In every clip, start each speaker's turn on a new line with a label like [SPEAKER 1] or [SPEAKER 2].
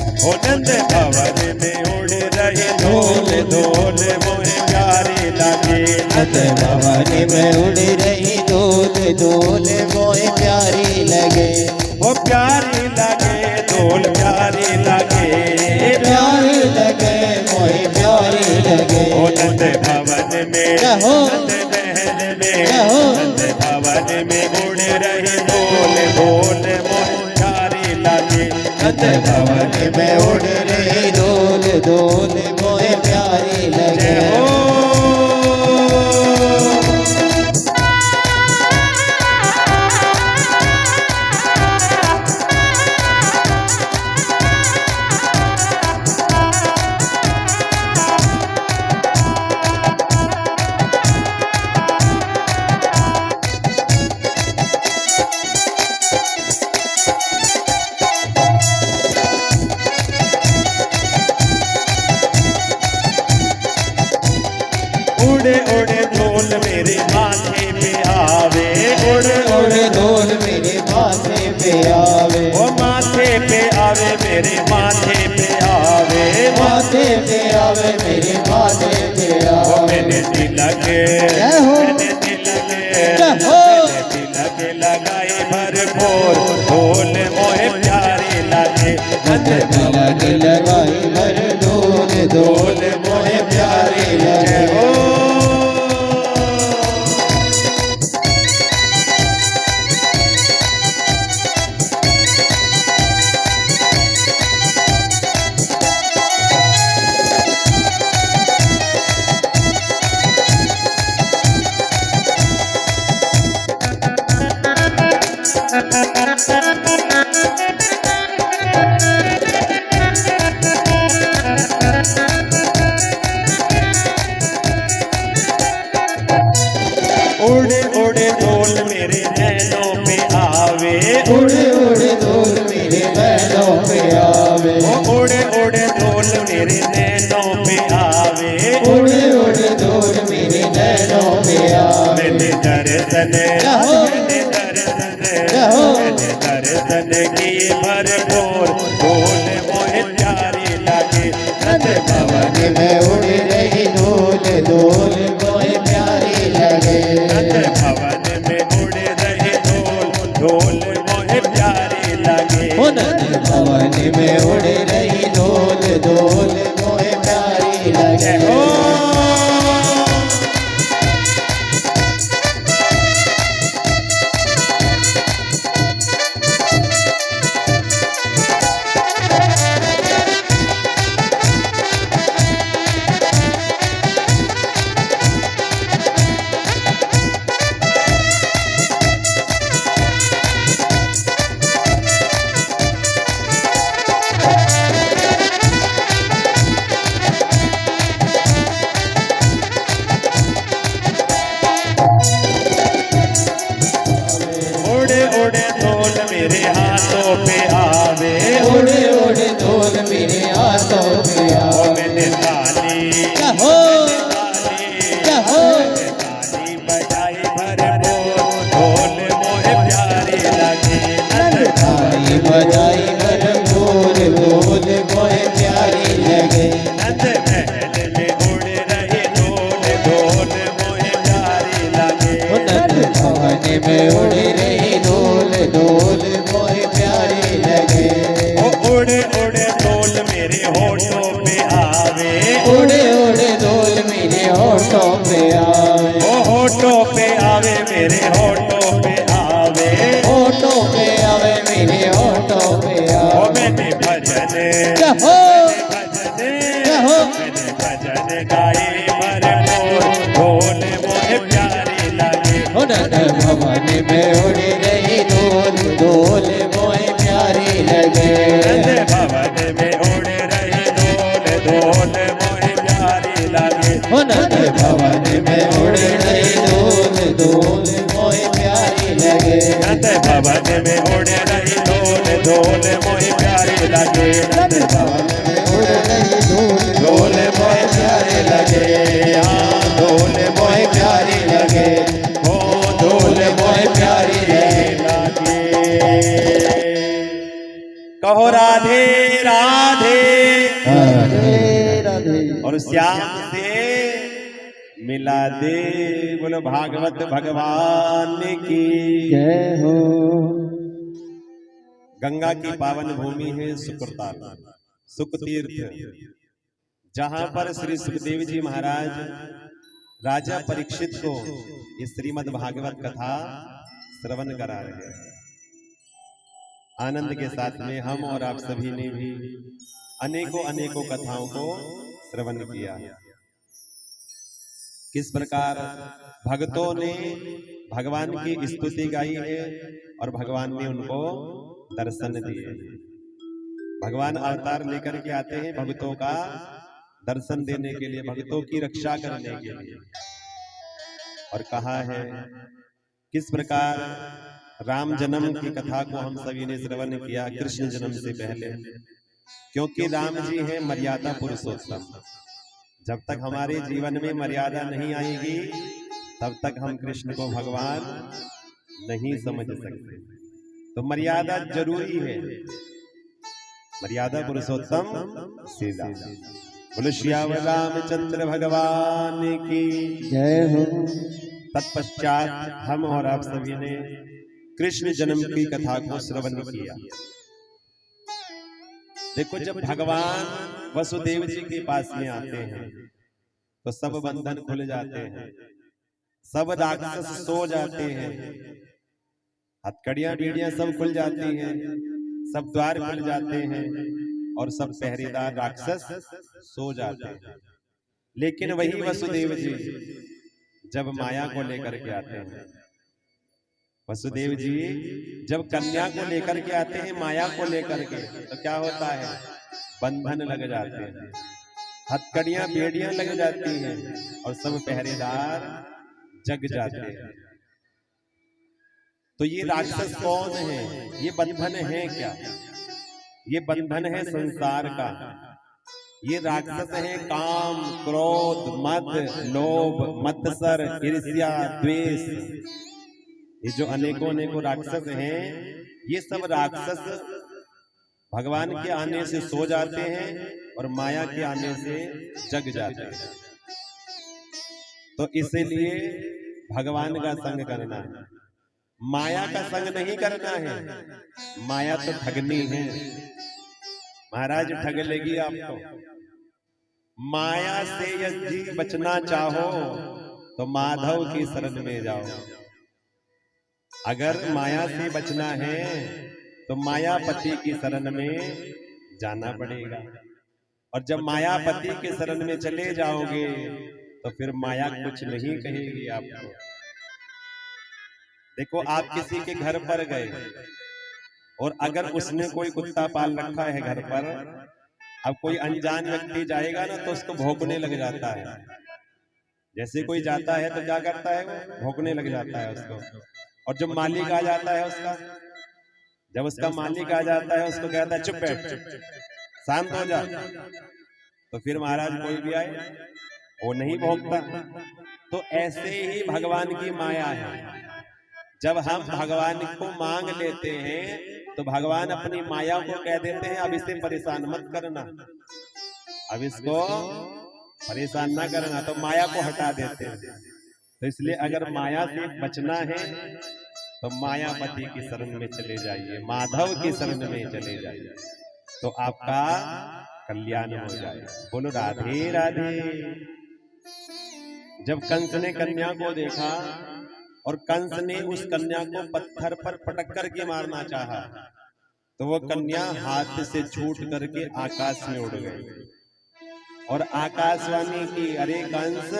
[SPEAKER 1] ओ नंद भवन में उड़ रही धूल धूल मोहे प्यारी लगे।
[SPEAKER 2] नंद भवन में उड़ रही धूल धूल मोहे प्यारी लगे।
[SPEAKER 1] ओ प्यारी लगे धूल प्यारी लगे,
[SPEAKER 2] प्यारी लगे मोहे प्यारी लगे।
[SPEAKER 1] ओ नंद भवन में नंद महल में नंद भवन में उड़ रही धूल धूल मोहे प्यारी लगे।
[SPEAKER 2] नंद भवन में उड़ रही धूल धूल मोहे प्यारी लगे।
[SPEAKER 1] उड़े उड़े धूल मेरे माथे पे आवे, उड़े
[SPEAKER 2] उड़े धूल मेरे माथे पे आवे।
[SPEAKER 1] ओ माथे पे आवे मेरे माथे पे आवे,
[SPEAKER 2] माथे पे आवे मेरे माथे पे
[SPEAKER 1] ओ
[SPEAKER 2] आवे।
[SPEAKER 1] मैंने तिलक मैंने तिलक लगाए भरपूर धूल मोहे प्यारी लगे।
[SPEAKER 2] तिलक लगाई भर धूल धूल मोहे प्यारी लगे।
[SPEAKER 1] उड़े उड़े धूल मेरे नैनों पे आवे,
[SPEAKER 2] उड़े उड़े धूल मेरे नैनों पे आवे।
[SPEAKER 1] ओ उड़े उड़े धूल मेरे नैनों पे आवे,
[SPEAKER 2] उड़े उड़े धूल मेरे नैनों पे आवे।
[SPEAKER 1] मैंने दर्शन किए भरपूर धूल मोहे प्यारी लगे।
[SPEAKER 2] नंद भवन में उड़ रही धूल धूल मोहे प्यारी लगे।
[SPEAKER 1] नंद भवन में उड़ रही धूल धूल मोहे प्यारी लगे।
[SPEAKER 2] नंद भवन में उड़ रही धूल धूल मोहे प्यारी लगे।
[SPEAKER 1] उड़े उड़े धूल मेरे हाथों पे आवे,
[SPEAKER 2] उड़े उड़े धूल मेरे हाथों पे
[SPEAKER 1] ओ
[SPEAKER 2] आवे।
[SPEAKER 1] मैंने ताली ताली बजाई भरपूर धूल मोहे प्यारी लगे।
[SPEAKER 2] ताली बजाई भरपूर धूल मोहे प्यारी लगे।
[SPEAKER 1] नंद महल में उड़ रही धूल धूल मोहे प्यारी लगे।
[SPEAKER 2] नंद भवन में उड़ रही धूल धूल मोहे प्यारी लगे।
[SPEAKER 1] ओ उड़े उड़े धूल मेरे होठों पे आवे,
[SPEAKER 2] उड़े उड़े धूल मेरे होठों पे आवे।
[SPEAKER 1] ओ होठों पे आवे मेरे होठों पे आवे,
[SPEAKER 2] होठों पे आवे मेरे होठों पे
[SPEAKER 1] ओ
[SPEAKER 2] आवे।
[SPEAKER 1] मैंने भजन भजन गाए भरपूर धूल मोहे प्यारी लगे।
[SPEAKER 2] नंद भवन में उड़ रही धूल धूल मोहे प्यारी लगे।
[SPEAKER 1] नंद भवन में उड़ रही धूल धूल मोहे प्यारी लगे।
[SPEAKER 2] नंद भवन में उड़ रही धूल धूल मोहे प्यारी लगे।
[SPEAKER 1] नंद भवन में उड़ रही धूल धूल मोहे प्यारी लगे। नंद भवन में
[SPEAKER 2] उड़ रही धूल
[SPEAKER 1] धूल मोहे प्यारे लगे। हाँ धूल मोहे प्यारी लगे, ओ धूल मोहे प्यारी लगे। कहो राधे राधे।
[SPEAKER 2] राधे राधे।
[SPEAKER 1] और श्याम से मिला दे। बोलो भागवत भगवान की
[SPEAKER 2] जय हो।
[SPEAKER 1] गंगा की पावन भूमि है सुकृताल, सुकतीर्थ, जहां पर श्री सुखदेव जी महाराज राजा परीक्षित को ये श्रीमद् भागवत कथा श्रवण करा रहे हैं। आनंद के साथ में हम और आप सभी ने भी अनेकों अनेकों कथाओं को श्रवण किया। किस प्रकार भक्तों ने भगवान की स्तुति गाई है और भगवान ने उनको दर्शन दिए। भगवान अवतार लेकर के आते हैं भक्तों का दर्शन देने के लिए, भक्तों की रक्षा करने के लिए। और कहा है किस प्रकार राम जन्म की कथा को हम सभी ने श्रवण किया कृष्ण जन्म से पहले, क्योंकि राम जी हैं मर्यादा पुरुषोत्तम। जब तक हमारे जीवन में मर्यादा नहीं आएगी तब तक हम कृष्ण को भगवान नहीं समझ सकते। तो मर्यादा जरूरी है। मर्यादा पुरुषोत्तम सीधा। बोलो श्याम रामचंद्र भगवान की
[SPEAKER 2] जय हो।
[SPEAKER 1] तत्पश्चात हम और आप सभी ने कृष्ण जन्म की कथा को श्रवण किया। देखो, जब भगवान वसुदेव जी के पास में आते हैं तो सब बंधन खुल जाते हैं, सब राक्षस सो जाते हैं, हथकड़ियां बीड़ियां सब खुल जाती हैं, सब द्वार खुल जाते हैं और सब पहरेदार राक्षस सो जाते हैं। लेकिन वही वसुदेव जी जब माया को लेकर के आते हैं, वसुदेव जी जब कन्या को लेकर के आते हैं माया को लेकर के, तो क्या होता है? बंधन लग जाते हैं, हथकड़ियां बेड़ियां लग जाती हैं और सब पहरेदार जग जाते हैं। तो ये राक्षस कौन है? ये बंधन है क्या? ये बंधन है संसार का। ये राक्षस है काम, क्रोध, मद, लोभ, मत्सर, ईर्ष्या, द्वेष। ये जो अनेकों अनेकों राक्षस हैं, ये सब राक्षस भगवान के आने से सो जाते हैं और माया के आने से जग जाते हैं। तो इसीलिए भगवान का संग करना है, माया का संग नहीं करना है। माया तो ठगनी है, महाराज ठग लेगी आपको। माया से यदि बचना चाहो तो माधव की शरण में जाओ। अगर माया से बचना है तो मायापति की शरण में जाना पड़ेगा। और जब मायापति के शरण में चले जाओगे तो फिर माया कुछ नहीं कहेगी आपको। देखो, आप किसी के घर पर गए और अगर उसने कोई कुत्ता पाल रखा है घर पर, अब कोई अनजान व्यक्ति जाएगा ना तो उसको भौंकने लग जाता है। जैसे कोई जाता है तो क्या करता है? वो भौंकने लग जाता है उसको। और जब मालिक आ जाता है उसका, जब उसका मालिक आ जाता है उसको कहता है चुप बैठ, शांत हो जा। तो फिर महाराज कोई भी आए वो नहीं भौंकता। तो ऐसे ही भगवान की माया है। जब हम भगवान को मांग लेते हैं तो भगवान अपनी माया को कह देते हैं अब इसे परेशान मत करना, अब इसको परेशान ना करना, तो माया को हटा देते हैं। तो इसलिए अगर माया से बचना है तो मायापति की शरण में चले जाइए, माधव की शरण में चले जाइए, तो आपका कल्याण हो जाए। बोलो राधे राधे। जब कंस ने कन्या को देखा और कंस ने उस कन्या को पत्थर पर पटक करके मारना चाहा, तो वो कन्या हाथ से छूट करके आकाश में उड़ गई और आकाशवाणी की, अरे कंस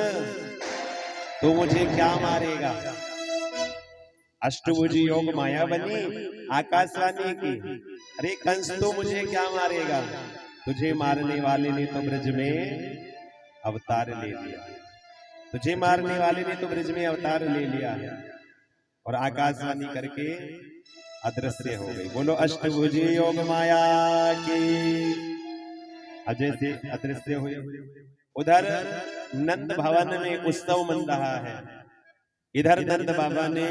[SPEAKER 1] तो मुझे क्या मारेगा? अष्टभुजी योग माया बनी आकाशवाणी की, अरे कंस तो मुझे क्या मारेगा? तुझे मारने वाले ने तो ब्रज में अवतार ले लिया, तुझे मारने वाले ने तो ब्रज में अवतार ले लिया है। और आकाशवाणी करके अदृश्य हो गई। बोलो अष्टभुजी योग माया की। अजय से अदृश्य हुए। उधर नंद भवन में उत्सव मन रहा है, इधर नंद बाबा ने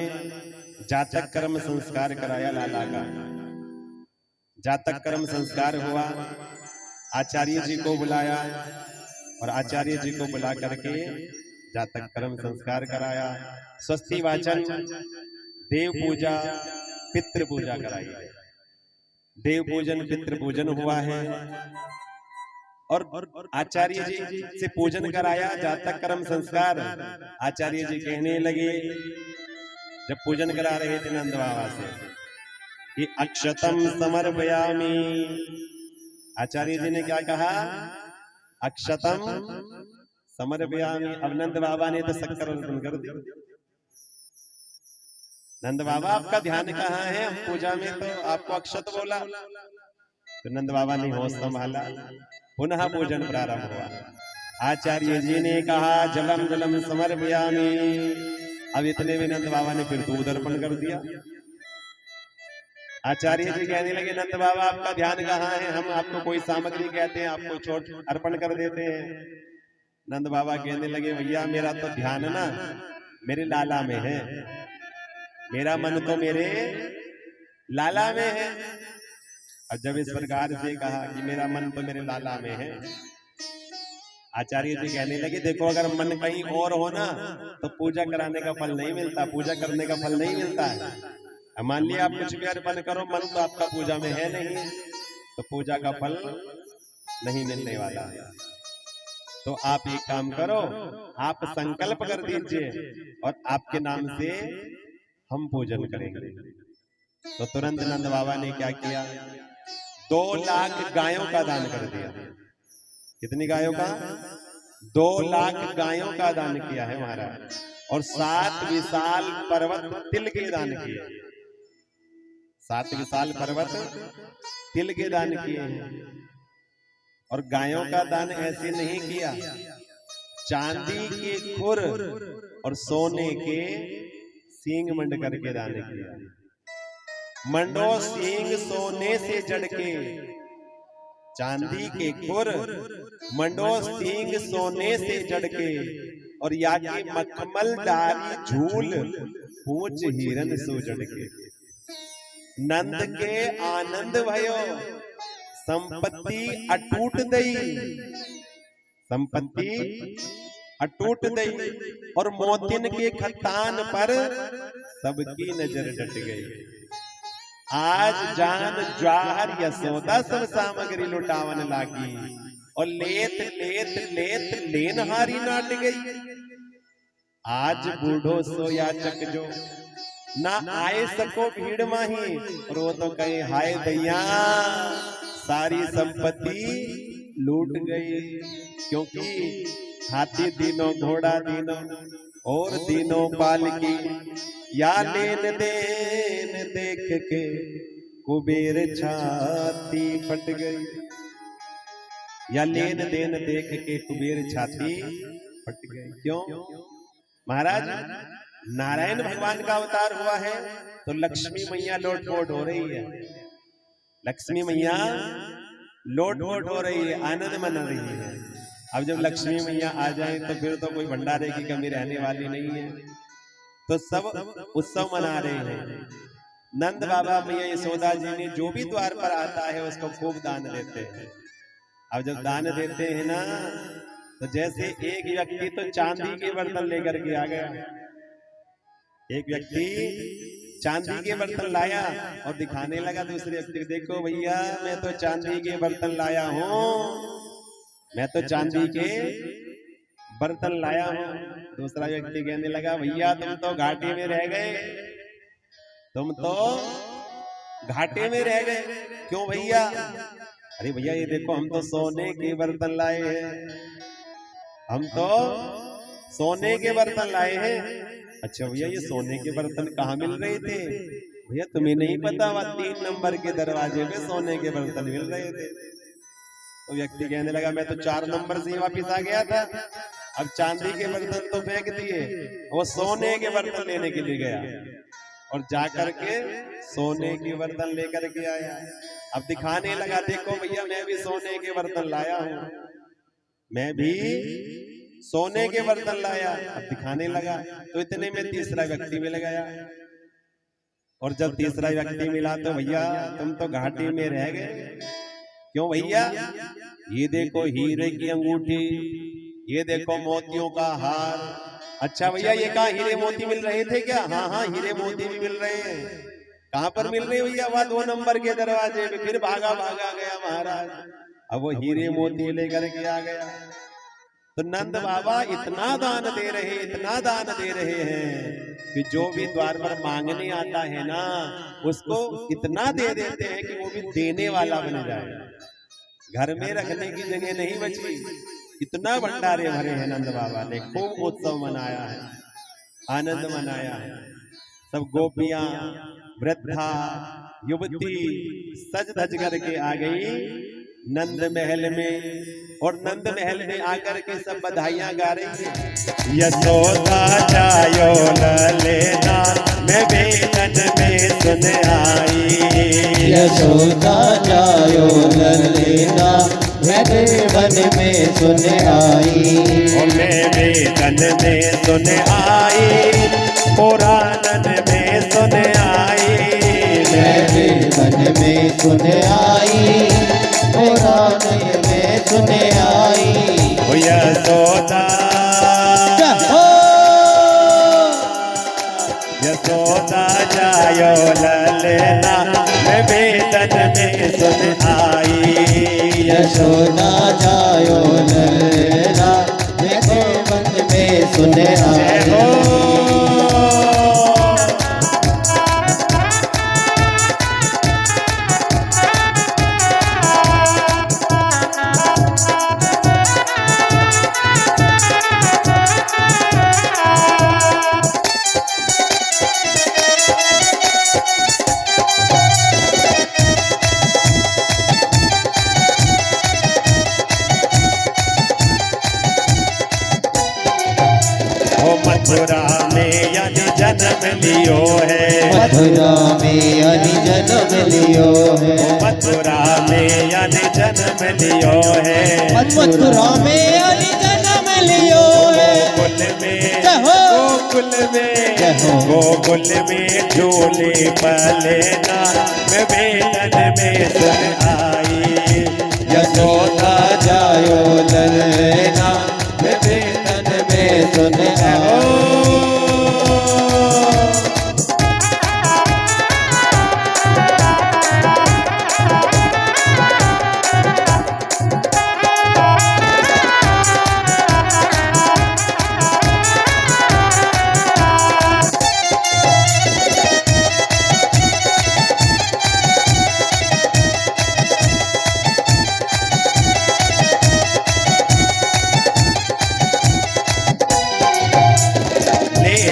[SPEAKER 1] जातक कर्म संस्कार कराया लाला का। जातक कर्म संस्कार हुआ, आचार्य जी को बुलाया और आचार्य जी को बुला करके जातक कर्म संस्कार कराया, स्वस्ति वाचन, देव पूजा, पितृ पूजा कराई है। देव पूजन पितृ पूजन हुआ है और आचार्य जी से पूजन कराया, जातक कर्म संस्कार। आचार्य जी कहने लगे जब पूजन करा रहे थे नंद बाबा से कि अक्षतम समर्पयामि। आचार्य जी ने क्या कहा? अक्षतम समर्पयामि। अब नंद बाबा ने तो शक्कर अर्पण कर दिया। नंद बाबा आपका ध्यान कहाँ है? हम पूजा में तो आपको अक्षत बोला। तो नंद बाबा ने होश संभाला, पुनः पूजन प्रारंभ हुआ। आचार्य जी ने कहा जलम जलम समर्पयामि। अब इतने में नंद बाबा ने फिर दूध अर्पण कर दिया। आचार्य जी कहने लगे नंद बाबा आपका ध्यान कहाँ है? हम आपको कोई सामग्री कहते हैं, आपको छोट अर्पण कर देते हैं। नंद बाबा कहने लगे भैया मेरा तो ध्यान ना मेरे लाला में है, मेरा मन तो मेरे लाला में है। और जब इस प्रकार से कहा कि मेरा मन तो मेरे लाला में है, आचार्य जी कहने लगे देखो अगर मन कहीं और हो ना तो पूजा कराने का फल नहीं मिलता, पूजा करने का फल नहीं मिलता है। मान लिया आप कुछ भी अर्पण करो, मन तो आपका पूजा में है नहीं, तो पूजा का फल नहीं मिलने वाला है। तो आप एक काम करो, आप संकल्प कर दीजिए और आपके नाम से हम पूजन करेंगे। तो तुरंत नंद बाबा ने क्या किया? 2 लाख गायों का दान कर दिया। कितनी गायों का? 2 लाख गायों का दान किया है महाराज। और 7 विशाल पर्वत तिल के दान किए। 7 विशाल पर्वत तिल के दान किए हैं। और गायों का दान ऐसे नहीं किया, चांदी के खुर और सोने के सींग मंड करके दान किया। मंडो सींग सोने से जड़ के, चांदी के खुर मंडो सींग सोने से जड़ के, और या के मखमल डाली झूल पूंछ हिरन सो जड़ के। नंद के आनंद भयो संपत्ति अटूट दई, संपत्ति अटूट दई। और मोतिन के खतान पर सबकी नजर डट गई। आज जान ज्वार यशोदा सब सामग्री लुटावन लागी, और लेत लेत लेत लेनहारी नाट गई। आज बूढ़ो सो याचक जो ना आए सको भीड़ माही, और वो तो कहे हाय दैया सारी संपत्ति लूट गई। क्योंकि हाथी दिनों घोड़ा दिनों और दिनों पालकी, या लेन देन देख के कुबेर छाती फट गई। या लेन देन देख के कुबेर छाती फट गई। क्यों महाराज? नारायण भगवान का अवतार हुआ है तो लक्ष्मी मैया लोटपोट हो रही है। लक्ष्मी मैया लोटपोट हो रही है, आनंद मना रही है। अब जब लक्ष्मी मैया आ जाए तो फिर तो कोई भंडारे की कमी रहने वाली नहीं है। तो सब उत्सव मना रहे हैं। नंद बाबा मैया यशोदा जी ने जो भी द्वार पर आता है उसको खूब दान देते हैं। अब जब दान देते हैं ना तो जैसे एक व्यक्ति तो चांदी के बर्तन लेकर के आ गया, एक व्यक्ति चांदी के बर्तन लाया और दिखाने लगा दूसरे व्यक्ति को, देखो भैया मैं तो चांदी के बर्तन लाया हूँ, मैं तो चांदी के बर्तन लाया हूँ। दूसरा व्यक्ति कहने लगा भैया तुम तो घाटे में रह गए, तुम तो घाटे में रह गए। क्यों भैया? अरे भैया ये देखो हम तो सोने के बर्तन लाए हैं, हम तो सोने के बर्तन लाए हैं। अच्छा भैया ये सोने के बर्तन कहाँ मिल रहे थे? भैया तुम्हें नहीं पता, वह 3 नंबर के दरवाजे पे सोने के बर्तन मिल रहे थे। तो व्यक्ति कहने लगा मैं तो 4 नंबर से वापिस आ गया था, अब चांदी के बर्तन तो फेंक दिए, वो सोने के बर्तन लेने के लिए गया और जाकर के सोने के बर्तन लेकर के आया। अब दिखाने लगा देखो भैया मैं भी सोने के बर्तन लाया हूँ, मैं भी सोने के बर्तन लाया। अब दिखाने लगा तो इतने में तीसरा व्यक्ति मिल गया और जब तीसरा व्यक्ति मिला तो भैया तुम तो घाटी में रह गए। क्यों भैया? ये देखो हीरे की अंगूठी, ये देखो मोतियों का हार। अच्छा भैया ये कहाँ हीरे मोती मिल रहे थे क्या? हाँ हाँ हीरे मोती भी मिल रहे हैं। कहाँ पर मिल रहे भैया? वह 2 नंबर के दरवाजे में। फिर भागा गया महाराज। अब वो हीरे मोती लेकर के आ गया। तो नंद बाबा इतना दान दे रहे, इतना दान दे रहे हैं कि जो भी द्वार पर मांगने आता है ना उसको इतना दे देते हैं कि वो भी देने वाला बन जाए। घर में रखने की जगह नहीं बची। इतना भंडारे भरे हैं नंद बाबा ने। खूब उत्सव मनाया है, आनंद मनाया है। सब गोपियां, वृद्धा, युवती सज धज करके आ गई नंद महल में। और नंद महल में आकर के सब बधाइयां गा रही है। यशोदा जायो ललेना मैं बेलन में सुन आई।
[SPEAKER 2] यशोदा जायो ललेना मैं बेलन में सुन आई।
[SPEAKER 1] मैं बेलन में सुन आई, पुराणन में सुन आई।
[SPEAKER 2] मैं बेलन में सुन आई, पुराणन में सुन आई।
[SPEAKER 1] यशोदा यशोदा जायो ललेना मैं बेलन में सुन आई।
[SPEAKER 2] यशोदा जायो ललेना मैं बेलन में सुन आई।
[SPEAKER 1] मथुरा में यानी जन्म लियो है।
[SPEAKER 2] मथुरा में यानी जन्म लियो है।
[SPEAKER 1] मथुरा में यानी जन्म लियो है।
[SPEAKER 2] मथुरा में यानी जन्म लियो है।
[SPEAKER 1] गोकुल में झूले पलेना मैं बेलन में सुन आई।
[SPEAKER 2] यशोदा जायो ललेना मैं बेलन में सुन आई।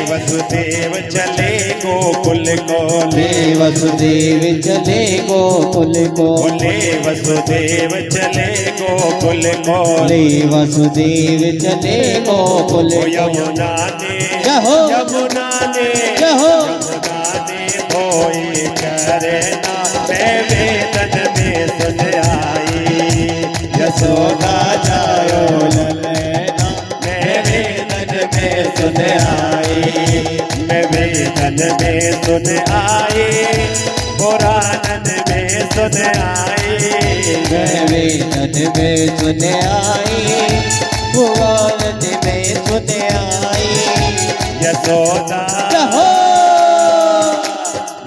[SPEAKER 1] वसुदेव चले गोकुल को।
[SPEAKER 2] ले वसुदेव चले गोकुल को।
[SPEAKER 1] ले वसुदेव चले गोकुल को।
[SPEAKER 2] ले वसुदेव चले गोकुल को।
[SPEAKER 1] यमुना ने
[SPEAKER 2] जहो
[SPEAKER 1] यमुना ने
[SPEAKER 2] जहो
[SPEAKER 1] यमुना ने धोई करना मैं बेलन में सुन आई।
[SPEAKER 2] यशोदा जायो ललेना मैं बेलन में सुन आई।
[SPEAKER 1] मैं बेलन में सुन आई, पुराणन में सुन आई।
[SPEAKER 2] मैं बेलन में सुन आई, पुराणन में सुन आई।
[SPEAKER 1] यशोदा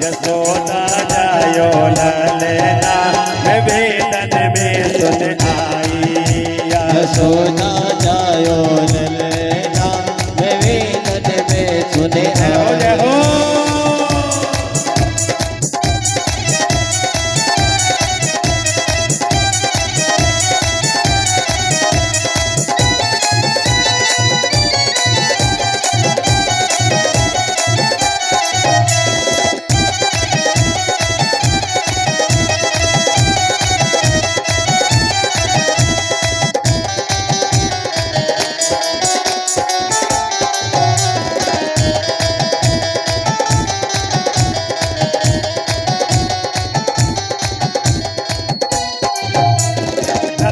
[SPEAKER 1] यशोदा जायो ललेना मैं बेलन में सुन आई।
[SPEAKER 2] यशोदा जायो ललेना मैं बेलन में सुन आई।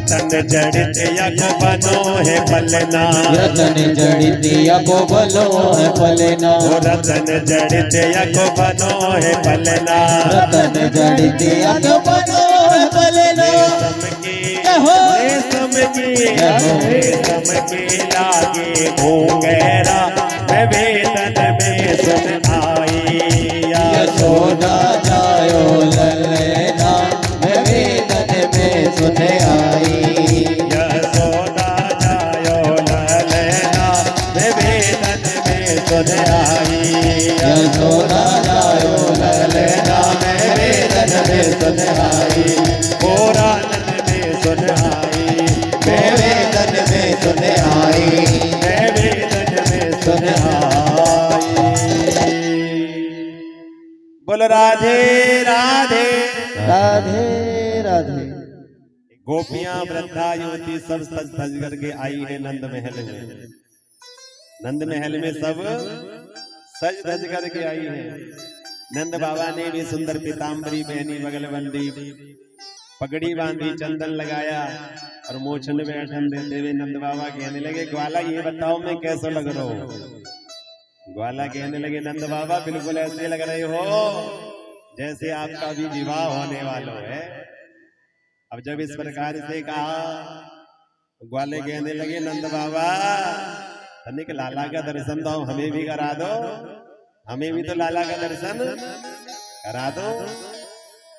[SPEAKER 1] रतन जड़ित को बनो है पलना,
[SPEAKER 2] रतन जड़ित को बनो है पलना,
[SPEAKER 1] रतन जड़ित को बनो है पलना,
[SPEAKER 2] रतन जड़ित को बनो है पलना।
[SPEAKER 1] रेशम की लागे घूंघरा मैं वेदन में सुन आई,
[SPEAKER 2] यशोदा जायो ललना मैं वेदन में सुन आई,
[SPEAKER 1] यशोदा जायो ललना मैं वेदन में सुन आई,
[SPEAKER 2] यशोदा जायो ललना मैं वेदन में सुन आई,
[SPEAKER 1] पुराणन में सुन आई,
[SPEAKER 2] मैं वेदन में सुन आई,
[SPEAKER 1] मैं वेदन में सुन आई। बोल राधे राधे
[SPEAKER 2] राधे राधे।
[SPEAKER 1] गोपियां वृद्धा युवती सब सज धज करके आई है नंद महल में। नंद महल में सब सज धज करके आई है। नंद बाबा ने भी सुंदर पीताम्बरी पहनी, बगलबंदी, पगड़ी बांधी, चंदन लगाया और मोछन बैठन देते हुए नंद बाबा कहने लगे, ग्वाला ये बताओ मैं कैसा लग रहा हूँ। ग्वाला कहने लगे, नंद बाबा बिल्कुल ऐसे लग रहे हो जैसे आपका भी विवाह होने वाला है। अब जब इस प्रकार से कहा, ग्वाले कहने लगे, नंद बाबा तनिक लाला का दर्शन दो, हमें भी करा दो, हमें भी तो लाला का दर्शन करा दो।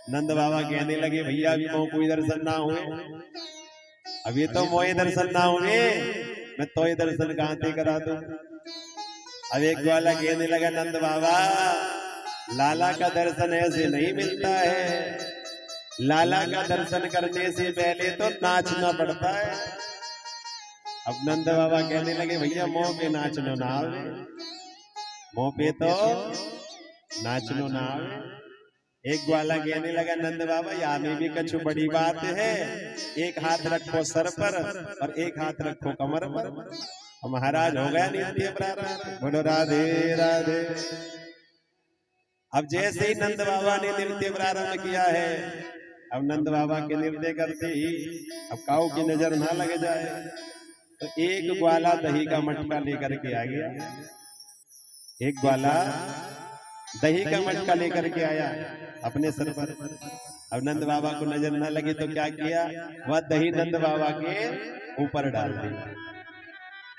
[SPEAKER 1] नंद बाबा कहने लगे, भैया अभी मोह कोई दर्शन ना हुए, अभी तो मोए दर्शन ना हुए, मैं तो ये दर्शन कहां से करा दूं। अब एक ग्वाला कहने लगा, नंद बाबा लाला का दर्शन ऐसे नहीं मिलता है, लाला का दर्शन करने से पहले तो नाचना पड़ता है। अब नंद बाबा कहने लगे, भैया मोह पे नाचनो ना आवे, मोह पे तो नाचनो ना आवे। एक ग्वाला कहने लगा, नंद बाबा यहाँ में भी कछु बड़ी बात है, एक हाथ रखो सर पर और एक हाथ रखो कमर पर। महाराज हो गया नित्य प्रारंभ। बोलो राधे राधे। अब जैसे ही नंद बाबा ने नृत्य प्रारंभ किया है, अब नंद बाबा के नृत्य करते ही अब काऊ की नजर ना लग जाए, तो एक ग्वाला दही का मटका लेकर के आ गया। एक ग्वाला दही का मटका लेकर के आया अपने सर पर। अब नंद बाबा को नजर ना लगी तो क्या किया, वह दही नंद बाबा के ऊपर डाल दी।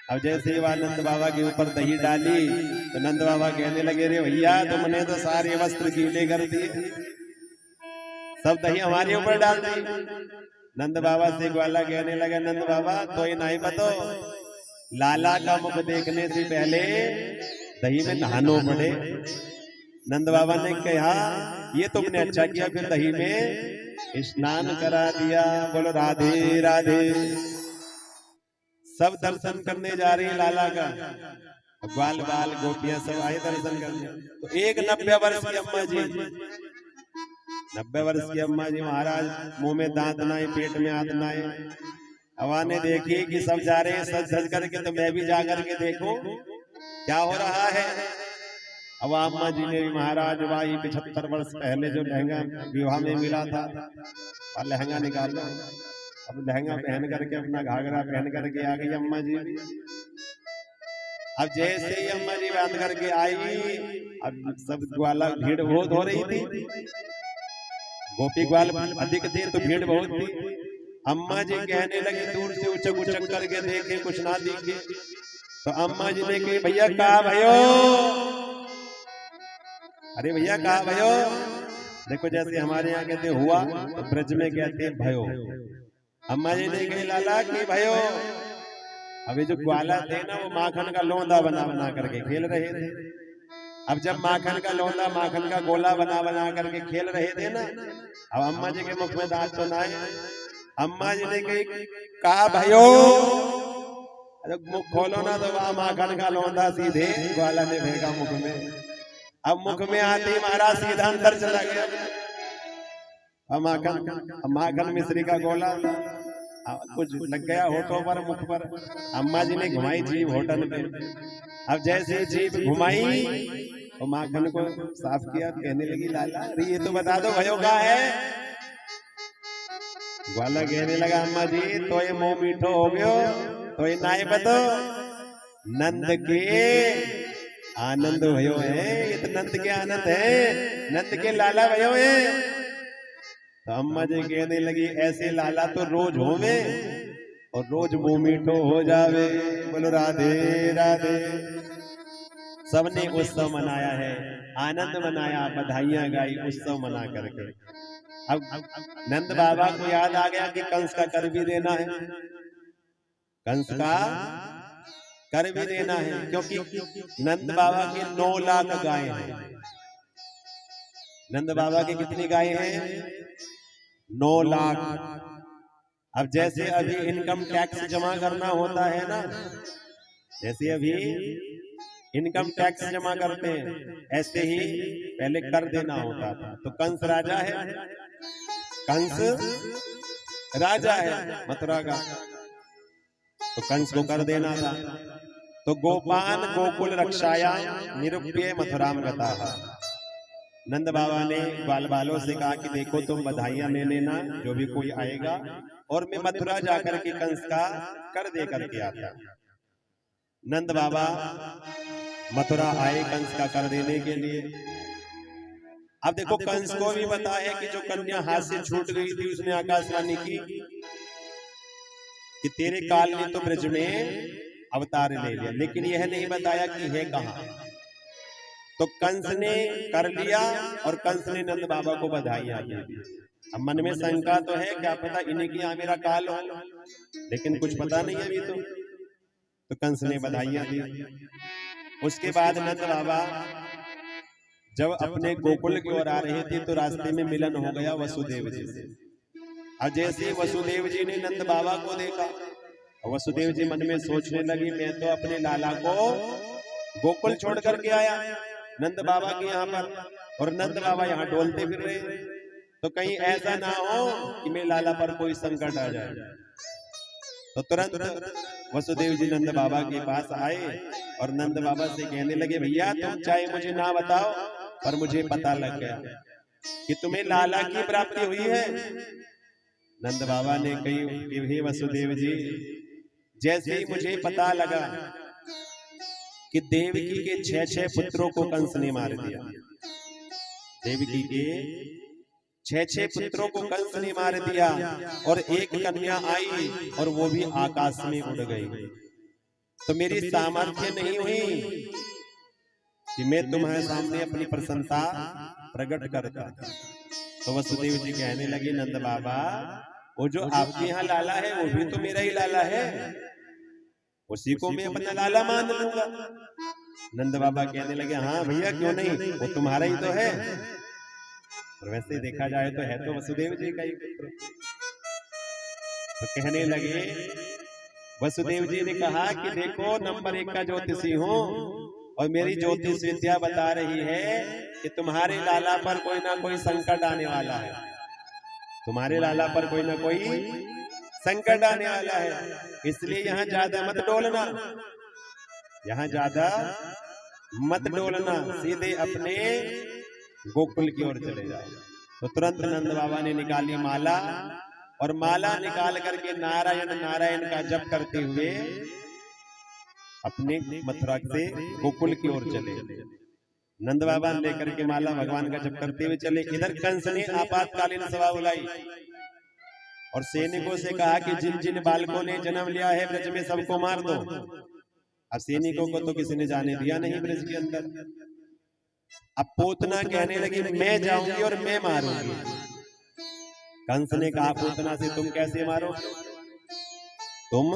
[SPEAKER 1] अब जैसे ही वह नंद बाबा के ऊपर दही डाली तो नंद बाबा कहने लगे, रे भैया तुमने तो सारे वस्त्र गीले कर दिए, सब दही हमारे ऊपर डाल दी। नंद बाबा से ग्वाला कहने लगा, नंद बाबा तो ये नहीं पतो, लाला का मुख देखने से पहले दही में नहानो पड़े। नंद बाबा ने कहा, ये तुमने अच्छा किया, फिर दही में स्नान करा दिया। बोलो राधे राधे। सब दर्शन करने जा रही है लाला का, ग्वाल बाल गोपियां सब आए दर्शन करने। तो एक 90 वर्ष की अम्मा जी, 90 वर्ष की अम्मा जी महाराज मुंह में दांत नाए, पेट में हाथ नाए। हवा ने देखी कि सब जा रहे हैं सज धज करके, तो मैं भी जा करके देखूं क्या हो रहा है। अब अम्मा जी ने भी महाराज वही 75 वर्ष पहले जो लहंगा विवाह में मिला था वह लहंगा निकाला। अब लहंगा पहन करके अपना घाघरा पहन करके आ गई अम्मा जी। अब जैसे ही अम्मा जी बांध करके आई, अब सब ग्वाला भीड़ बहुत हो रही थी, गोपी ग्वाल अधिक थे तो भीड़ बहुत थी। अम्मा जी कहने लगी, दूर से उचक उचक करके देखे कुछ ना दिखे। तो अम्मा जी ने कही, भैया कहा भयो, अरे भैया कहा भयो। देखो जैसे हमारे यहाँ कहते हुआ तो ब्रज में कहते भयो। अम्मा जी ने कही, लाला की भयो। अभी जो ग्वाला थे ना वो माखन का लौंदा बना बना करके खेल रहे थे। अब जब माखन का लौंदा माखन का गोला बना बना करके खेल रहे थे ना, अब अम्मा जी के मुख में दांत तो ना आए। अम्मा जी ने कही, कहा भयो। मुख खोलो ना तो वहां माखन का लौंदा सीधे ग्वाला ने फेंका मुख में। अब मुख में आते ही महाराज सीधा अंदर चला गया। अब माखन मिश्री का गोला कुछ लग गया होठों पर, मुख पर। अम्मा जी ने घुमाई जीभ होटल में। अब जैसे जीभ घुमाई तो माखन को साफ किया, कहने लगी, लाला अरे ये तो बता दो भयो का है। ग्वाला कहने लगा अम्मा जी तो ये मुंह मीठो हो गयो तो ये नाय बतो नंद के आनंद भयो है, ये तो नंद के आनंद है, नंद के लाला भयो है। तो अम्मा जी कहने लगी ऐसे लाला तो रोज होवे और रोज मुंह मीठो हो जावे। बोलो राधे राधे। सबने उत्सव मनाया है, आनंद मनाया, बधाइयां गाई उत्सव मना करके। अब नंद बाबा को याद आ गया कि कंस का कर भी देना है, कंस का कर भी देना है, क्योंकि नंद बाबा के 9 लाख गाय हैं। नंद बाबा के कितनी गाय हैं? 9 लाख। अब जैसे अभी इनकम टैक्स जमा करना होता है ना, जैसे अभी इनकम टैक्स जमा करते हैं, ऐसे ही पहले कर देना होता था। तो कंस राजा है, कंस राजा है मथुरा का, तो कंस को कर देना था। तो गोपान गोकुल रक्षाया निरुप्य मथुराम गताः। नंद बाबा ने ग्वाल बालों से कहा कि देखो तुम बधाइयां ले लेना जो भी कोई आएगा, और मैं मथुरा जाकर के कंस का कर दे करके आता। नंद बाबा मथुरा आए कंस का कर देने के लिए। अब देखो कंस को भी पता है कि जो कन्या हाथ से छूट गई थी उसने आकाशवाणी की कि तेरे काल ने तो ब्रज में अवतार ले लिया, लेकिन यह नहीं बताया कि है कहां। तो कंस ने कर लिया और कंस ने नंद बाबा को बधाइयां दी। अब मन में शंका तो है, क्या पता इन्हीं की यहाँ मेरा काल हो, लेकिन कुछ पता नहीं अभी तो कंस ने बधाइयां दी। उसके बाद नंद बाबा जब अपने गोकुल की ओर आ रहे थे तो रास्ते में मिलन हो गया वसुदेव जी से। अब जैसे वसुदेव जी ने नंद बाबा को देखा, वसुदेव जी मन में सोचने लगी मैं तो अपने लाला को गोकुल छोड़ करके आया नंद बाबा के यहाँ पर, और नंद बाबा यहाँ डोलते फिर रहे, तो कहीं ऐसा ना हो कि मेरे लाला पर कोई संकट आ जाए। तो तुरंत वसुदेव जी नंद बाबा के पास आए और नंद बाबा से कहने लगे भैया तुम चाहे मुझे ना बताओ पर मुझे पता लग गया कि तुम्हें लाला की प्राप्ति हुई है। नंद बाबा ने कही कि हे वसुदेव जी, जैसे ही मुझे पता लगा कि देवकी के 6 पुत्रों को कंस ने मार दिया, देवकी के 6 पुत्रों को कंस ने मार दिया, और एक कन्या आई और वो भी आकाश में उड़ गई, तो मेरी सामर्थ्य नहीं हुई कि मैं तुम्हारे सामने अपनी प्रसन्नता प्रकट करता। तो वसुदेव जी कहने लगे नंद बाबा वो जो आपके यहाँ लाला है वो भी तो मेरा ही लाला है, उसी को मैं अपना लाला मान लूंगा। नंद बाबा कहने लगे हाँ भैया क्यों नहीं, वो तुम्हारा ही तो है। और वैसे देखा जाए तो है तो वसुदेव जी का ही पुत्र। तो कहने लगे वसुदेव जी ने कहा कि देखो नंबर 1 का ज्योतिषी हूं और मेरी ज्योतिष विद्या बता रही है कि तुम्हारे लाला पर कोई ना कोई संकट आने वाला है, तुम्हारे लाला पर कोई ना कोई संकट आने वाला है, इसलिए यहाँ ज्यादा मत डोलना, यहाँ ज्यादा मत डोलना, सीधे अपने गोकुल की ओर चले जाओ। तो तुरंत नंद बाबा ने निकाली माला, और माला निकाल करके नारायण नारायण का जप करते हुए अपने मथुरा से गोकुल की ओर चले। नंद बाबा लेकर के माला भगवान का जप करते हुए चले। इधर कंस ने आपातकालीन सभा बुलाई और सैनिकों से कहा कि जिन जिन बालकों ने जन्म लिया है ब्रज में सबको मार दो। अब सैनिकों को तो किसी ने जाने दिया नहीं ब्रज के अंदर। अब पूतना कहने लगी मैं जाऊंगी और मैं मारूंगी। कंस ने कहा पूतना से तुम कैसे मारो, तुम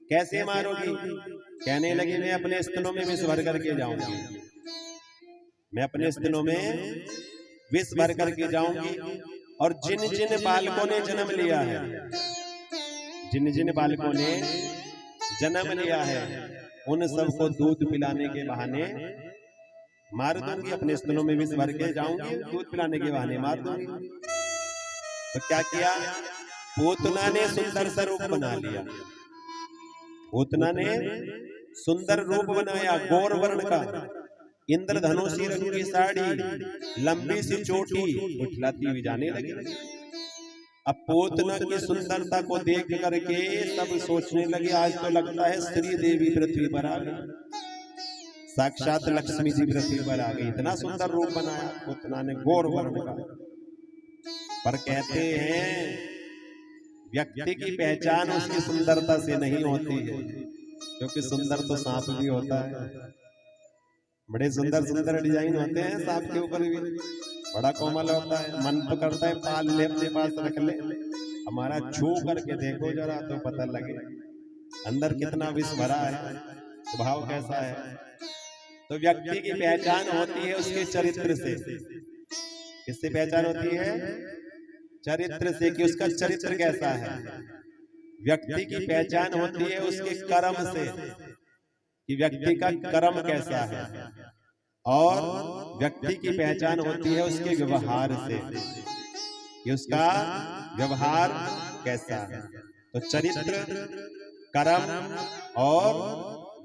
[SPEAKER 1] कैसे मारोगी? कहने लगी मैं अपने स्तनों में विष भर करके जाऊंगी, मैं अपने स्तनों में विष भर करके जाऊंगी, और जिन जिन बालकों ने जन्म लिया है, जिन जिन बालकों ने जन्म लिया है उन सबको दूध पिलाने के बहाने मार दूंगी, अपने स्तनों में विष भर के जाऊंगी, दूध पिलाने के बहाने मार दूंगी। तो क्या किया, पूतना ने सुंदर सा रूप बना लिया, पूतना ने सुंदर रूप बनाया गौर वर्ण का, इंद्रधनुषी रंग की साड़ी, लंबी सी चोटी, उठलाती हुई जाने लगी। अब पूतना की सुंदरता को देख करके सब सोचने लगे आज तो लगता है श्री देवी पृथ्वी पर आ गई, साक्षात लक्ष्मी जी पृथ्वी पर आ गई। इतना सुंदर रूप बनाया पूतना ने गौर वर्ण का। पर कहते हैं व्यक्ति की पहचान उसकी सुंदरता से नहीं होती है, क्योंकि सुंदर तो सांप भी होता है। बड़े सुंदर सुंदर डिजाइन होते हैं सांप के ऊपर भी, बड़ा कोमल होता है। मन तो करता है पाल ले, अपने पास रख ले, हमारा छू करके देखो जरा तो पता लगे अंदर कितना विष भरा है, स्वभाव कैसा है। तो व्यक्ति की पहचान होती है उसके चरित्र से। किससे पहचान होती है? चरित्र से, कि उसका चरित्र कैसा है। व्यक्ति की पहचान होती है उसके कर्म से, कि व्यक्ति का कर्म कैसा है। और व्यक्ति की पहचान होती है उसके व्यवहार से, कि उसका व्यवहार कैसा है। तो चरित्र, कर्म और